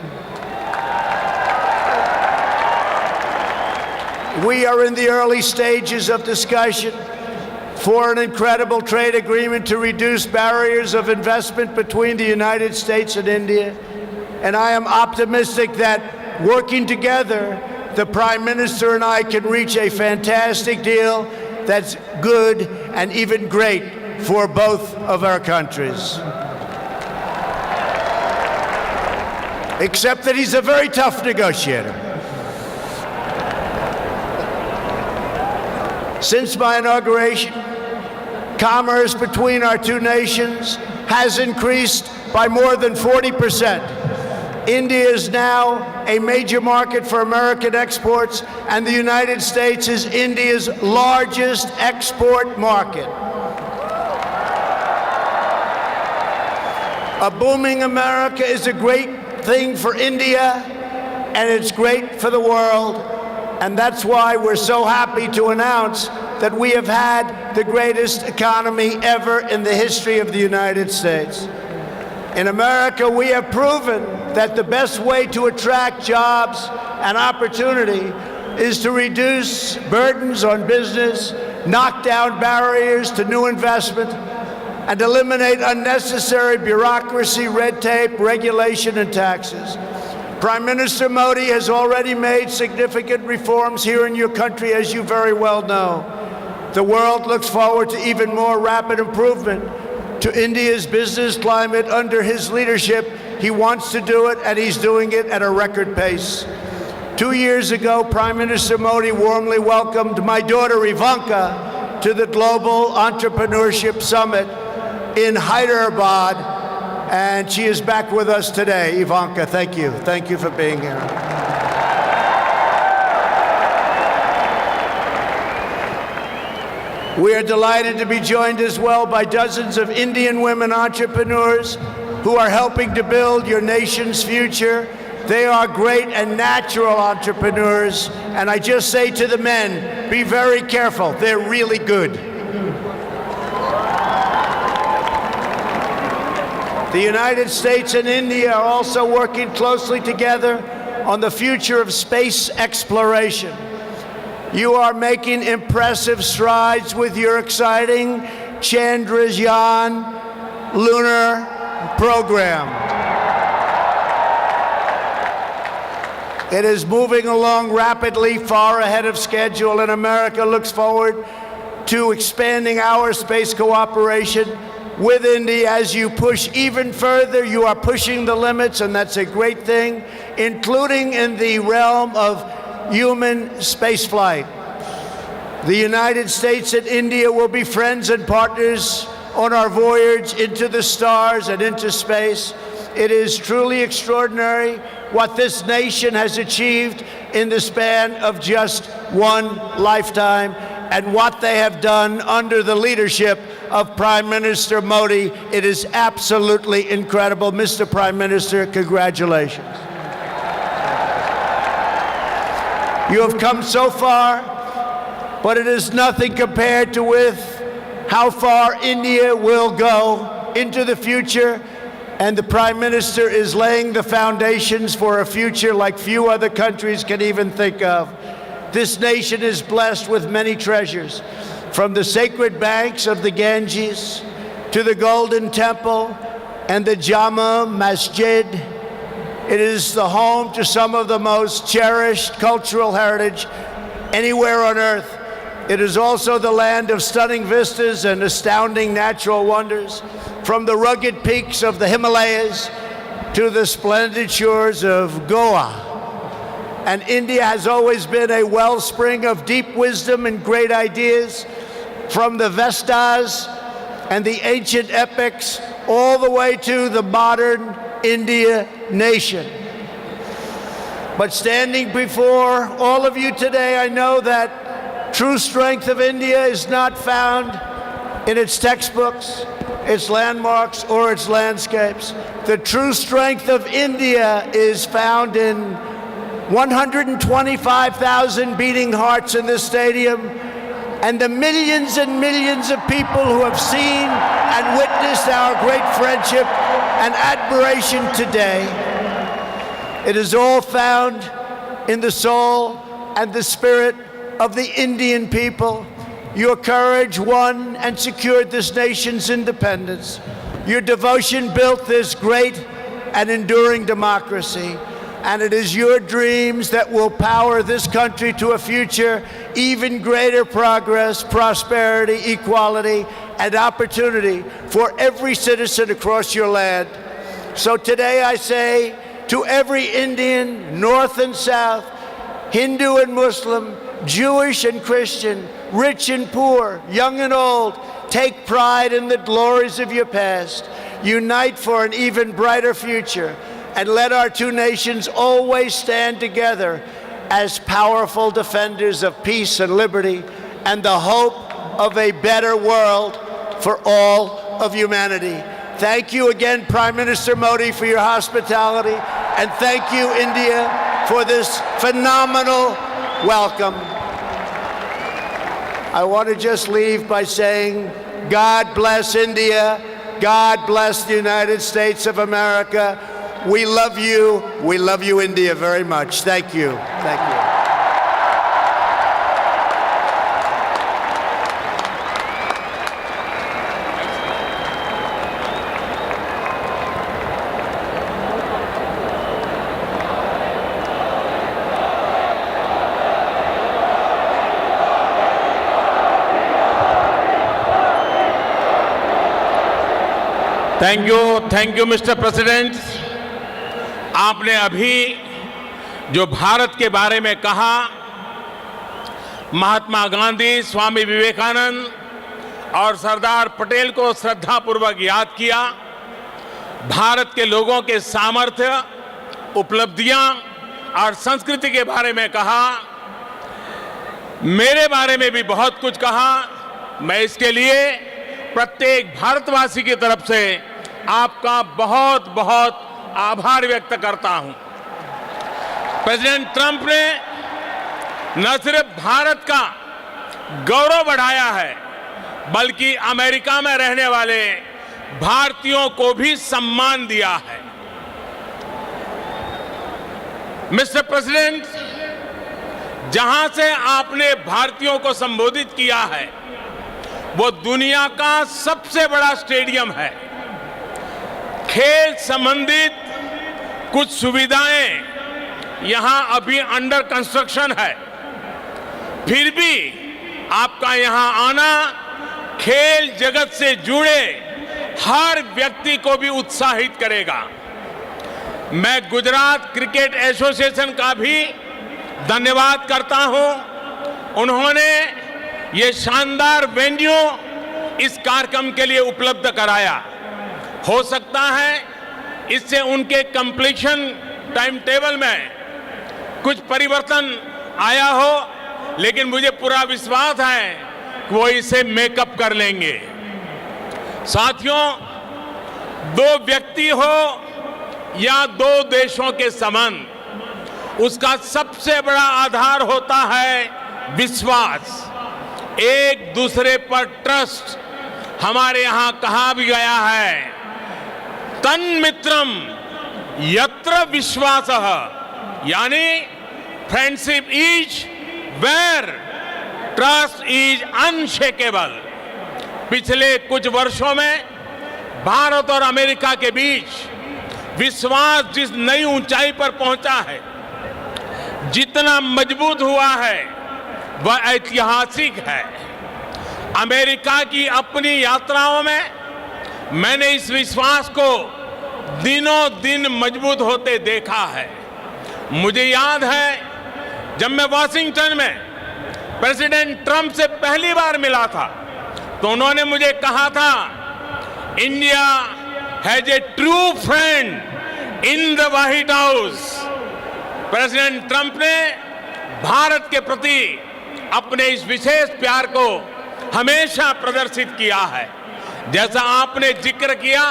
We are in the early stages of discussion for an incredible trade agreement to reduce barriers of investment between the United States and India. And I am optimistic that working together, the Prime Minister and I can reach a fantastic deal that's good and even great for both of our countries. Except that he's a very tough negotiator. Since my inauguration, commerce between our two nations has increased by more than 40%. India is now a major market for American exports, and the United States is India's largest export market. A booming America is a great thing for India, and it's great for the world. And that's why we're so happy to announce that we have had the greatest economy ever in the history of the United States. In America, we have proven that the best way to attract jobs and opportunity is to reduce burdens on business, knock down barriers to new investment, and eliminate unnecessary bureaucracy, red tape, regulation, and taxes. Prime Minister Modi has already made significant reforms here in your country, as you very well know. The world looks forward to even more rapid improvement to India's business climate under his leadership. He wants to do it, and he's doing it at a record pace. 2 years ago, Prime Minister Modi warmly welcomed my daughter Ivanka to the Global Entrepreneurship Summit in Hyderabad, and she is back with us today. Ivanka, thank you. Thank you for being here. We are delighted to be joined as well by dozens of Indian women entrepreneurs who are helping to build your nation's future. They are great and natural entrepreneurs, and I just say to the men, be very careful. They're really good. The United States and India are also working closely together on the future of space exploration. You are making impressive strides with your exciting Chandrayaan lunar program. It is moving along rapidly, far ahead of schedule, and America looks forward to expanding our space cooperation with India. As you push even further, you are pushing the limits, and that's a great thing, including in the realm of human spaceflight. The United States and India will be friends and partners on our voyage into the stars and into space. It is truly extraordinary what this nation has achieved in the span of just one lifetime, and what they have done under the leadership of Prime Minister Modi. It is absolutely incredible. Mr. Prime Minister, congratulations. You have come so far, but it is nothing compared to with how far India will go into the future, and the Prime Minister is laying the foundations for a future like few other countries can even think of. This nation is blessed with many treasures, from the sacred banks of the Ganges to the Golden Temple and the Jama Masjid. It is the home to some of the most cherished cultural heritage anywhere on earth. It is also the land of stunning vistas and astounding natural wonders, from the rugged peaks of the Himalayas to the splendid shores of Goa. And India has always been a wellspring of deep wisdom and great ideas, from the Vestas and the ancient epics all the way to the modern India nation. But standing before all of you today, I know that true strength of India is not found in its textbooks, its landmarks, or its landscapes. The true strength of India is found in 125,000 beating hearts in this stadium, and the millions and millions of people who have seen and witnessed our great friendship and admiration today. It is all found in the soul and the spirit of the Indian people. Your courage won and secured this nation's independence. Your devotion built this great and enduring democracy. And it is your dreams that will power this country to a future, even greater progress, prosperity, equality, and opportunity for every citizen across your land. So today I say to every Indian, North and South, Hindu and Muslim, Jewish and Christian, rich and poor, young and old, take pride in the glories of your past. Unite for an even brighter future. And let our two nations always stand together as powerful defenders of peace and liberty and the hope of a better world for all of humanity. Thank you again, Prime Minister Modi, for your hospitality, and thank you, India, for this phenomenal welcome. I want to just leave by saying, God bless India. God bless the United States of America. We love you. We love you, India, very much. Thank you. Thank you. Thank you mister president. आपने अभी जो भारत के बारे में कहा, महात्मा गांधी, स्वामी विवेकानंद और सरदार पटेल को श्रद्धापूर्वक याद किया। भारत के लोगों के सामर्थ्य, उपलब्धियां और संस्कृति के बारे में कहा। मेरे बारे में भी बहुत कुछ कहा। मैं इसके लिए प्रत्येक भारतवासी की तरफ से आपका बहुत बहुत आभार व्यक्त करता हूं। प्रेसिडेंट ट्रंप ने न सिर्फ भारत का गौरव बढ़ाया है, बल्कि अमेरिका में रहने वाले भारतीयों को भी सम्मान दिया है। मिस्टर प्रेसिडेंट, जहां से आपने भारतीयों को संबोधित किया है वो दुनिया का सबसे बड़ा स्टेडियम है। खेल संबंधित कुछ सुविधाएं यहां अभी अंडर कंस्ट्रक्शन है, फिर भी आपका यहां आना खेल जगत से जुड़े हर व्यक्ति को भी उत्साहित करेगा। मैं गुजरात क्रिकेट एसोसिएशन का भी धन्यवाद करता हूं। उन्होंने ये शानदार वेन्यू इस कार्यक्रम के लिए उपलब्ध कराया। हो सकता है इससे उनके कंप्लीशन टाइम टेबल में कुछ परिवर्तन आया हो, लेकिन मुझे पूरा विश्वास है कि वो इसे मेकअप कर लेंगे। साथियों, दो व्यक्ति हो या दो देशों के संबंध, उसका सबसे बड़ा आधार होता है विश्वास, एक दूसरे पर ट्रस्ट। हमारे यहां कहा भी गया है, तन्मित्रम यत्र विश्वासः, यानी friendship is where trust is unshakable. पिछले कुछ वर्षों में भारत और अमेरिका के बीच विश्वास जिस नई ऊंचाई पर पहुंचा है, जितना मजबूत हुआ है, वह ऐतिहासिक है। अमेरिका की अपनी यात्राओं में मैंने इस विश्वास को दिनों दिन मजबूत होते देखा है। मुझे याद है जब मैं वॉशिंगटन में प्रेसिडेंट ट्रंप से पहली बार मिला था तो उन्होंने मुझे कहा था, India has a true friend in the white house. President Trump ने भारत के प्रति अपने इस विशेष प्यार को हमेशा प्रदर्शित किया है। जैसा आपने जिक्र किया,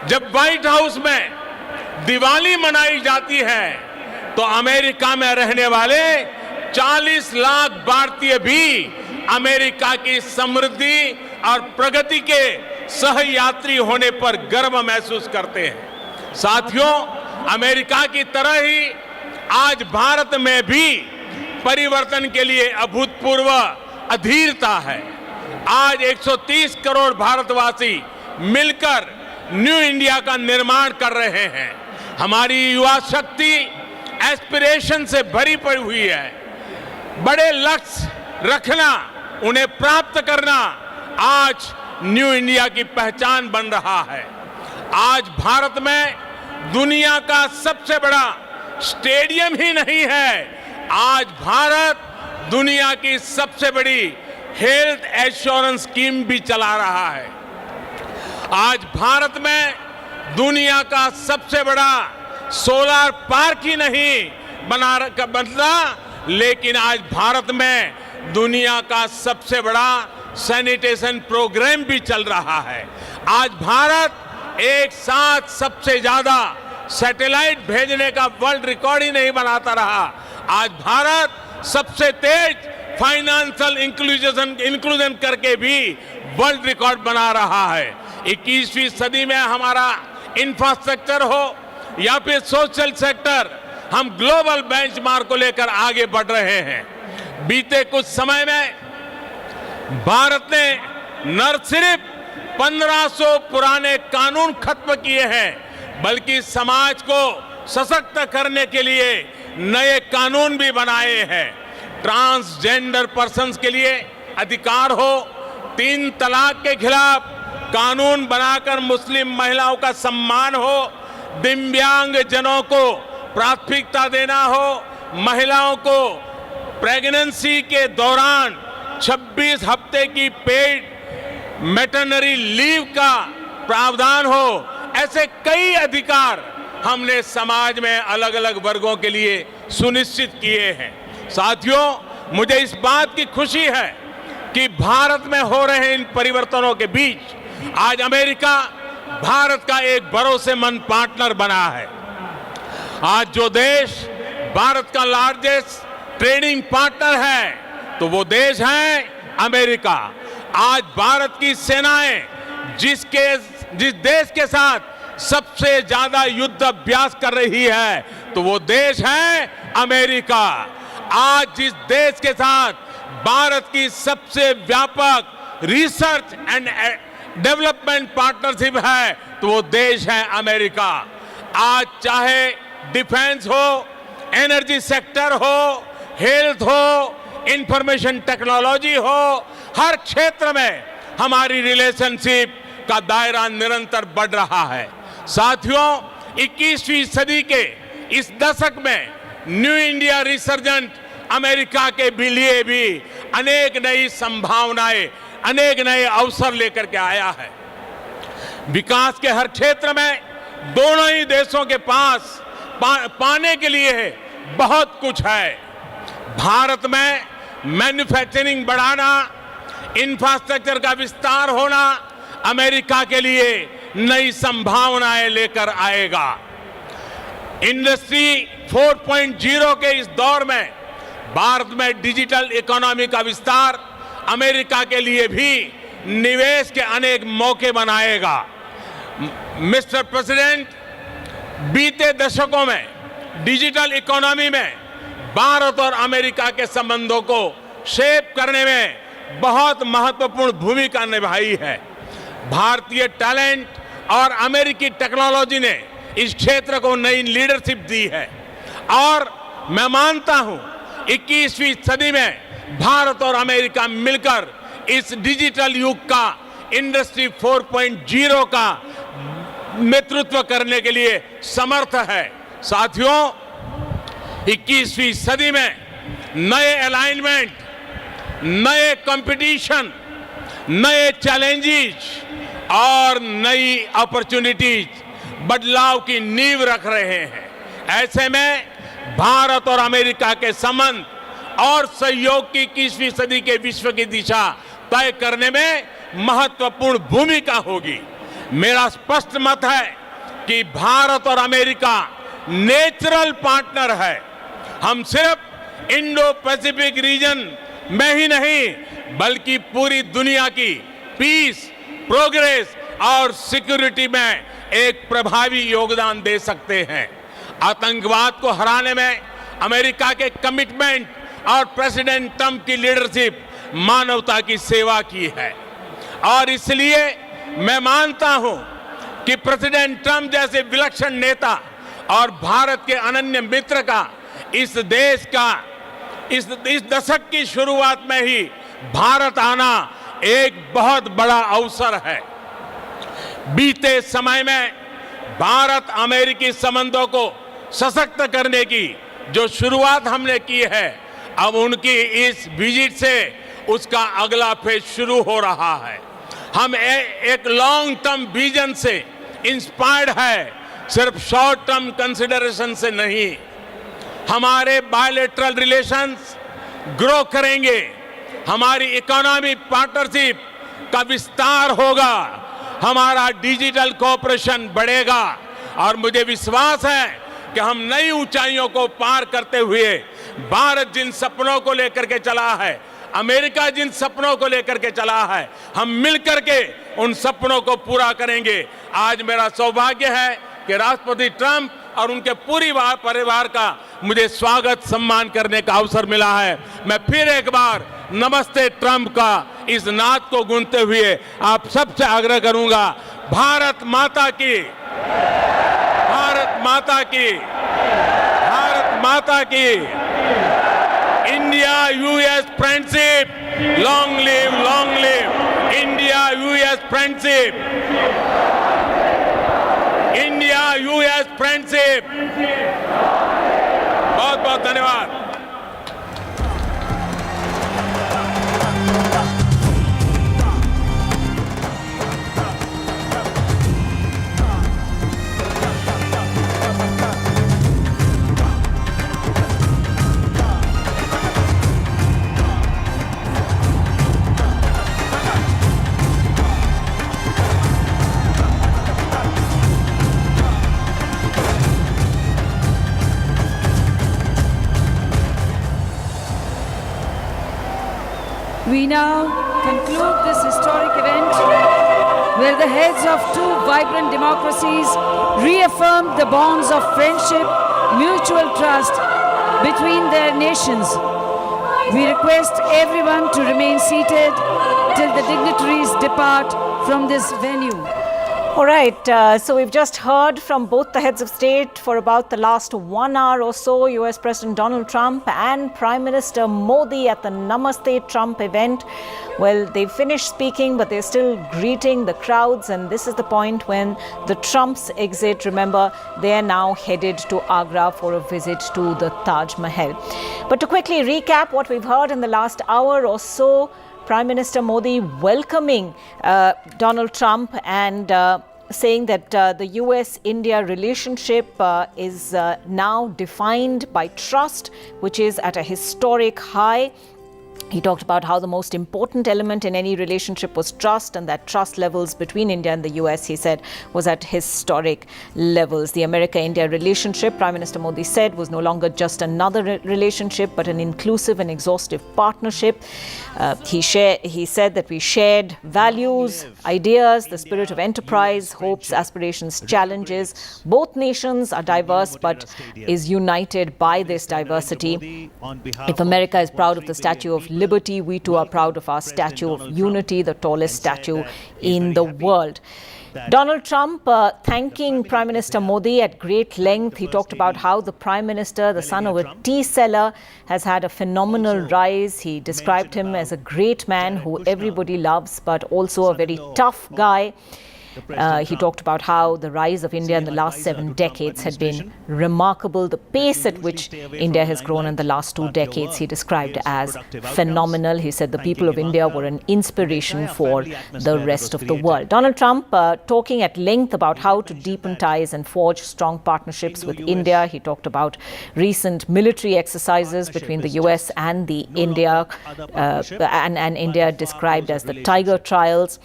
जब व्हाइट हाउस में दिवाली मनाई जाती है तो अमेरिका में रहने वाले 40 लाख भारतीय भी अमेरिका की समृद्धि और प्रगति के सहयात्री होने पर गर्व महसूस करते हैं। साथियों, अमेरिका की तरह ही आज भारत में भी परिवर्तन के लिए अभूतपूर्व अधीरता है। आज 130 करोड़ भारतवासी मिलकर न्यू इंडिया का निर्माण कर रहे हैं। हमारी युवा शक्ति एस्पिरेशन से भरी पड़ी हुई है। बड़े लक्ष्य रखना, उन्हें प्राप्त करना आज न्यू इंडिया की पहचान बन रहा है। आज भारत में दुनिया का सबसे बड़ा स्टेडियम ही नहीं है, आज भारत दुनिया की सबसे बड़ी हेल्थ एश्योरेंस स्कीम भी चला रहा है। आज भारत में दुनिया का सबसे बड़ा सोलर पार्क ही नहीं बनता, लेकिन आज भारत में दुनिया का सबसे बड़ा सैनिटेशन प्रोग्राम भी चल रहा है। आज भारत एक साथ सबसे ज्यादा सैटेलाइट भेजने का वर्ल्ड रिकॉर्ड ही नहीं बनाता रहा, आज भारत सबसे तेज फाइनेंशियल इंक्लूजन करके भी वर्ल्ड रिकॉर्ड बना रहा है। 21वीं सदी में हमारा इंफ्रास्ट्रक्चर हो या फिर सोशल सेक्टर, हम ग्लोबल बेंचमार्क को लेकर आगे बढ़ रहे हैं। बीते कुछ समय में भारत ने न सिर्फ 1500 पुराने कानून खत्म किए हैं, बल्कि समाज को सशक्त करने के लिए नए कानून भी बनाए हैं। ट्रांसजेंडर पर्सन्स के लिए अधिकार हो, 3 तलाक के खिलाफ कानून बनाकर मुस्लिम महिलाओं का सम्मान हो, दिव्यांग जनों को प्राथमिकता देना हो, महिलाओं को प्रेगनेंसी के दौरान 26 हफ्ते की पेड मैटरनिटी लीव का प्रावधान हो, ऐसे कई अधिकार हमने समाज में अलग अलग वर्गों के लिए सुनिश्चित किए हैं। साथियों, मुझे इस बात की खुशी है कि भारत में हो रहे इन परिवर्तनों के बीच आज अमेरिका भारत का एक भरोसेमंद पार्टनर बना है। आज जो देश भारत का लार्जेस्ट ट्रेडिंग पार्टनर है, तो वो देश है अमेरिका। आज भारत की सेनाएं जिस देश के साथ सबसे ज्यादा युद्ध अभ्यास कर रही है, तो वो देश है अमेरिका। आज जिस देश के साथ भारत की सबसे व्यापक रिसर्च एंड डेवलपमेंट पार्टनरशिप है, तो वो देश है अमेरिका। आज चाहे डिफेंस हो, एनर्जी सेक्टर हो, हेल्थ हो, इंफॉर्मेशन टेक्नोलॉजी हो, हर क्षेत्र में हमारी रिलेशनशिप का दायरा निरंतर बढ़ रहा है। साथियों, 21वीं सदी के इस दशक में न्यू इंडिया रिसर्जेंट अमेरिका के लिए भी अनेक नई संभावनाएं, अनेक नए अवसर लेकर के आया है। विकास के हर क्षेत्र में दोनों ही देशों के पास पाने के लिए बहुत कुछ है। भारत में मैन्युफैक्चरिंग बढ़ाना, इंफ्रास्ट्रक्चर का विस्तार होना अमेरिका के लिए नई संभावनाएं लेकर आएगा। इंडस्ट्री 4.0 के इस दौर में भारत में डिजिटल इकोनॉमी का विस्तार अमेरिका के लिए भी निवेश के अनेक मौके बनाएगा। मिस्टर प्रेसिडेंट, बीते दशकों में डिजिटल इकोनॉमी में भारत और अमेरिका के संबंधों को शेप करने में बहुत महत्वपूर्ण भूमिका निभाई है। भारतीय टैलेंट और अमेरिकी टेक्नोलॉजी ने इस क्षेत्र को नई लीडरशिप दी है और मैं मानता हूं 21वीं सदी में भारत और अमेरिका मिलकर इस डिजिटल युग का इंडस्ट्री 4.0 का नेतृत्व करने के लिए समर्थ है। साथियों, 21वीं सदी में नए अलाइनमेंट, नए कंपटीशन, नए चैलेंजेस और नई अपॉर्चुनिटीज बदलाव की नींव रख रहे हैं। ऐसे में भारत और अमेरिका के संबंध और सहयोग की 21वीं सदी के विश्व की दिशा तय करने में महत्वपूर्ण भूमिका होगी। मेरा स्पष्ट मत है कि भारत और अमेरिका नेचुरल पार्टनर है। हम सिर्फ इंडो पैसिफिक रीजन में ही नहीं, बल्कि पूरी दुनिया की पीस, प्रोग्रेस और सिक्योरिटी में एक प्रभावी योगदान दे सकते हैं। आतंकवाद को हराने में अमेरिका के कमिटमेंट और प्रेसिडेंट ट्रंप की लीडरशिप मानवता की सेवा की है और इसलिए मैं मानता हूं कि प्रेसिडेंट ट्रंप जैसे विलक्षण नेता और भारत के अनन्य मित्र का इस देश का इस दशक की शुरुआत में ही भारत आना एक बहुत बड़ा अवसर है। बीते समय में भारत अमेरिकी संबंधों को सशक्त करने की जो शुरुआत हमने की है, अब उनकी इस विजिट से उसका अगला फेज शुरू हो रहा है। हम एक लॉन्ग टर्म विजन से इंस्पायर्ड है, सिर्फ शॉर्ट टर्म कंसिडरेशन से नहीं। हमारे बायलैटरल रिलेशंस ग्रो करेंगे, हमारी इकोनॉमिक पार्टनरशिप का विस्तार होगा, हमारा डिजिटल कोऑपरेशन बढ़ेगा और मुझे विश्वास है कि हम नई ऊंचाइयों को पार करते हुए भारत जिन सपनों को लेकर के चला है अमेरिका जिन सपनों को लेकर के चला है, हम मिलकर के उन सपनों को पूरा करेंगे। आज मेरा सौभाग्य है कि राष्ट्रपति ट्रंप और उनके पूरी परिवार का मुझे स्वागत सम्मान करने का अवसर मिला है। मैं फिर एक बार नमस्ते ट्रंप का इस नाद को गूंजते हुए आप सबसे आग्रह करूंगा, भारत माता की, भारत माता की, भारत माता की। India US friendship, long live India US friendship, India US friendship. बहुत बहुत धन्यवाद। We now conclude this historic event where the heads of two vibrant democracies reaffirmed the bonds of friendship, mutual trust between their nations. We request everyone to remain seated till the dignitaries depart from this venue. All right, so we've just heard from both the heads of state for about the last 1 hour or so. US President Donald Trump and Prime Minister Modi at the Namaste Trump event. Well, they finished speaking, but they're still greeting the crowds. And this is the point when the Trumps exit. Remember, they're now headed to Agra for a visit to the Taj Mahal. But to quickly recap what we've heard in the last hour or so, Prime Minister Modi welcoming Donald Trump and saying that the US-India relationship is now defined by trust, which is at a historic high. He talked about how the most important element in any relationship was trust, and that trust levels between India and the US, he said, was at historic levels. The America-India relationship, Prime Minister Modi said, was no longer just another relationship, but an inclusive and exhaustive partnership. He said that we shared values, ideas, the spirit of enterprise, hopes, aspirations, challenges. Both nations are diverse, but is united by this diversity. If America is proud of the Statue of Liberty, we too are proud of our Statue of Unity, the tallest statue in the world. Donald Trump thanking Prime Minister Modi at great length. He talked about how the Prime Minister, the son of a tea seller, has had a phenomenal rise. He described him as a great man who everybody loves, but also a very tough guy. He talked about how the rise of India in the last 7 decades had been remarkable. The pace at which India has grown in the last 2 decades, he described as phenomenal. He said the people of India were an inspiration for the rest of the world. Donald Trump talking at length about how to deepen ties and forge strong partnerships with India. He talked about recent military exercises between the US and the India, and India described as the Tiger Trials.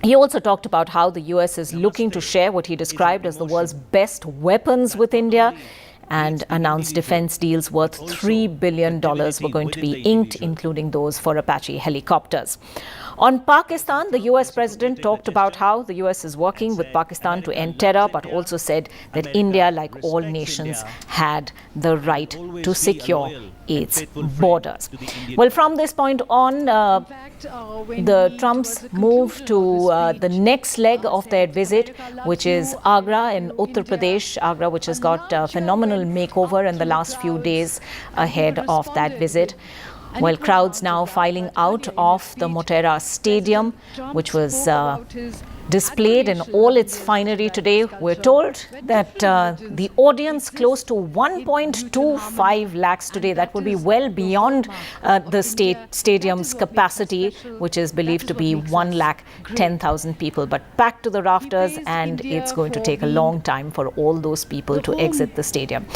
He also talked about how the US is looking to share what he described as the world's best weapons with India, and announced defense deals worth $3 billion were going to be inked, including those for Apache helicopters. On Pakistan, the US president talked about how the US is working with Pakistan to end terror, but also said that India, like all nations, had the right to secure its borders. Well, from this point on, the Trumps move to the next leg of their visit, which is Agra in Uttar Pradesh. Agra, which has got a phenomenal makeover in the last few days ahead of that visit. Well, crowds now filing out of the Motera Stadium, which was displayed in all its finery today. We're told that the audience close to 1.25 lakhs today. That would be well beyond the stadium's capacity, which is believed to be 1,10,000 people. But packed to the rafters, and it's going to take a long time for all those people to exit the stadium.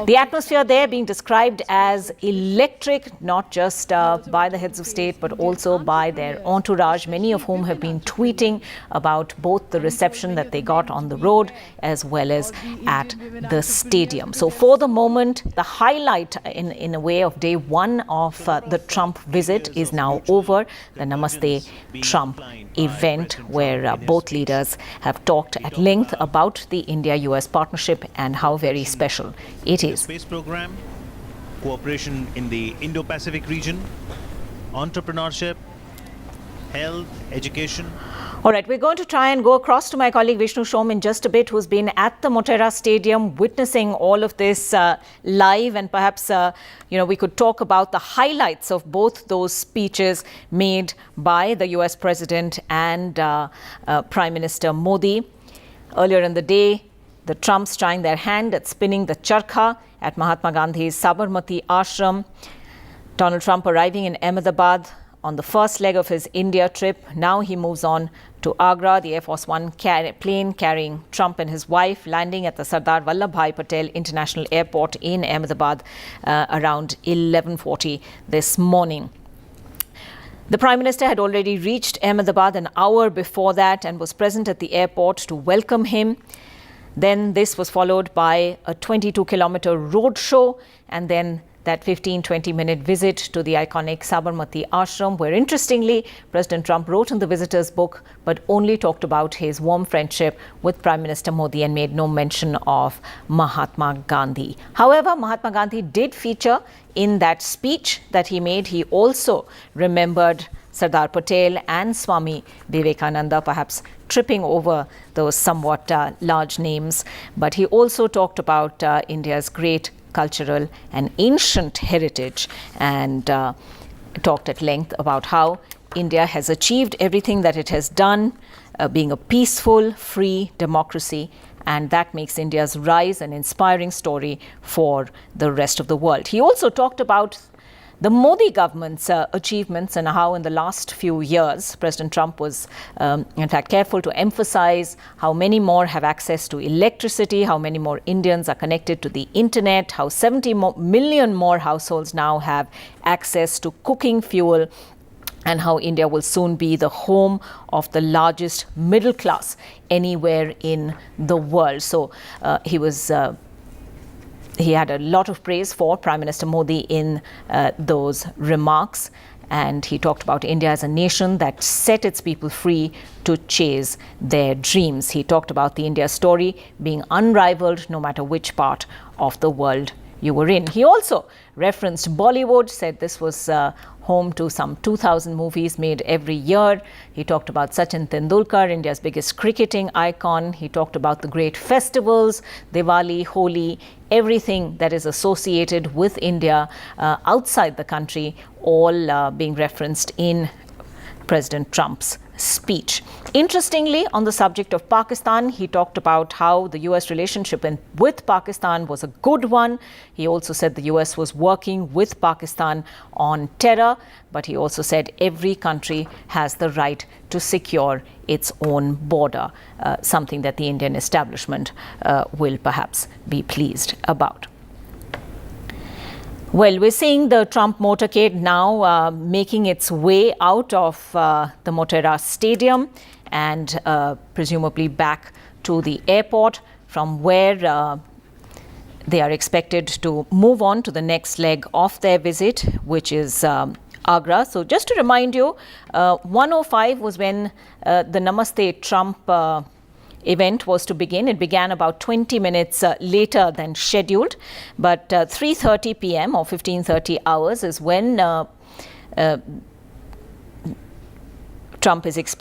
The atmosphere there being described as electric, not just by the heads of state, but also by their entourage, many of whom have been tweeting about about both the reception that they got on the road as well as at the stadium. So for the moment, the highlight in a way of day one of the Trump visit is now over. The Namaste Trump event, where both leaders have talked at length about the India-US partnership and how very special it is. Space program, cooperation in the Indo-Pacific region, entrepreneurship, health, education. All right, we're going to try and go across to my colleague Vishnu Shom in just a bit, who's been at the Motera Stadium witnessing all of this live, and perhaps we could talk about the highlights of both those speeches made by the US President and Prime Minister Modi. Earlier in the day, the Trumps trying their hand at spinning the charkha at Mahatma Gandhi's Sabarmati Ashram. Donald Trump arriving in Ahmedabad on the first leg of his India trip. Now he moves on to Agra. The Air Force One plane carrying Trump and his wife landing at the Sardar Vallabhbhai Patel International Airport in Ahmedabad around 11:40 this morning. The Prime Minister had already reached Ahmedabad an hour before that and was present at the airport to welcome him. Then this was followed by a 22-kilometer road show, and then that 15-20 minute visit to the iconic Sabarmati Ashram, where interestingly President Trump wrote in the visitor's book but only talked about his warm friendship with Prime Minister Modi and made no mention of Mahatma Gandhi. However, Mahatma Gandhi did feature in that speech that he made. He also remembered Sardar Patel and Swami Vivekananda, perhaps tripping over those somewhat large names. But he also talked about India's great cultural and ancient heritage, and talked at length about how India has achieved everything that it has done, being a peaceful, free democracy, and that makes India's rise an inspiring story for the rest of the world. He also talked about the Modi government's achievements and how in the last few years, President Trump was, in fact, careful to emphasize how many more have access to electricity, how many more Indians are connected to the internet, how 70 million more households now have access to cooking fuel, and how India will soon be the home of the largest middle class anywhere in the world. So he had a lot of praise for Prime Minister Modi in those remarks, and he talked about India as a nation that set its people free to chase their dreams. He talked about the India story being unrivaled no matter which part of the world you were in. He also referenced Bollywood, said this was home to some 2,000 movies made every year. He talked about Sachin Tendulkar, India's biggest cricketing icon. He talked about the great festivals, Diwali, Holi, everything that is associated with India outside the country, all being referenced in President Trump's speech. Interestingly, on the subject of Pakistan, he talked about how the US relationship with Pakistan was a good one. He also said the US was working with Pakistan on terror, but he also said every country has the right to secure its own border, something that the Indian establishment will perhaps be pleased about. Well, we're seeing the Trump motorcade now making its way out of the Motera Stadium and presumably back to the airport, from where they are expected to move on to the next leg of their visit, which is Agra. So just to remind you, 1:05 was when the Namaste Trump event was to begin. It began about 20 minutes later than scheduled, but 3:30 p.m. or 15:30 hours is when Trump is expected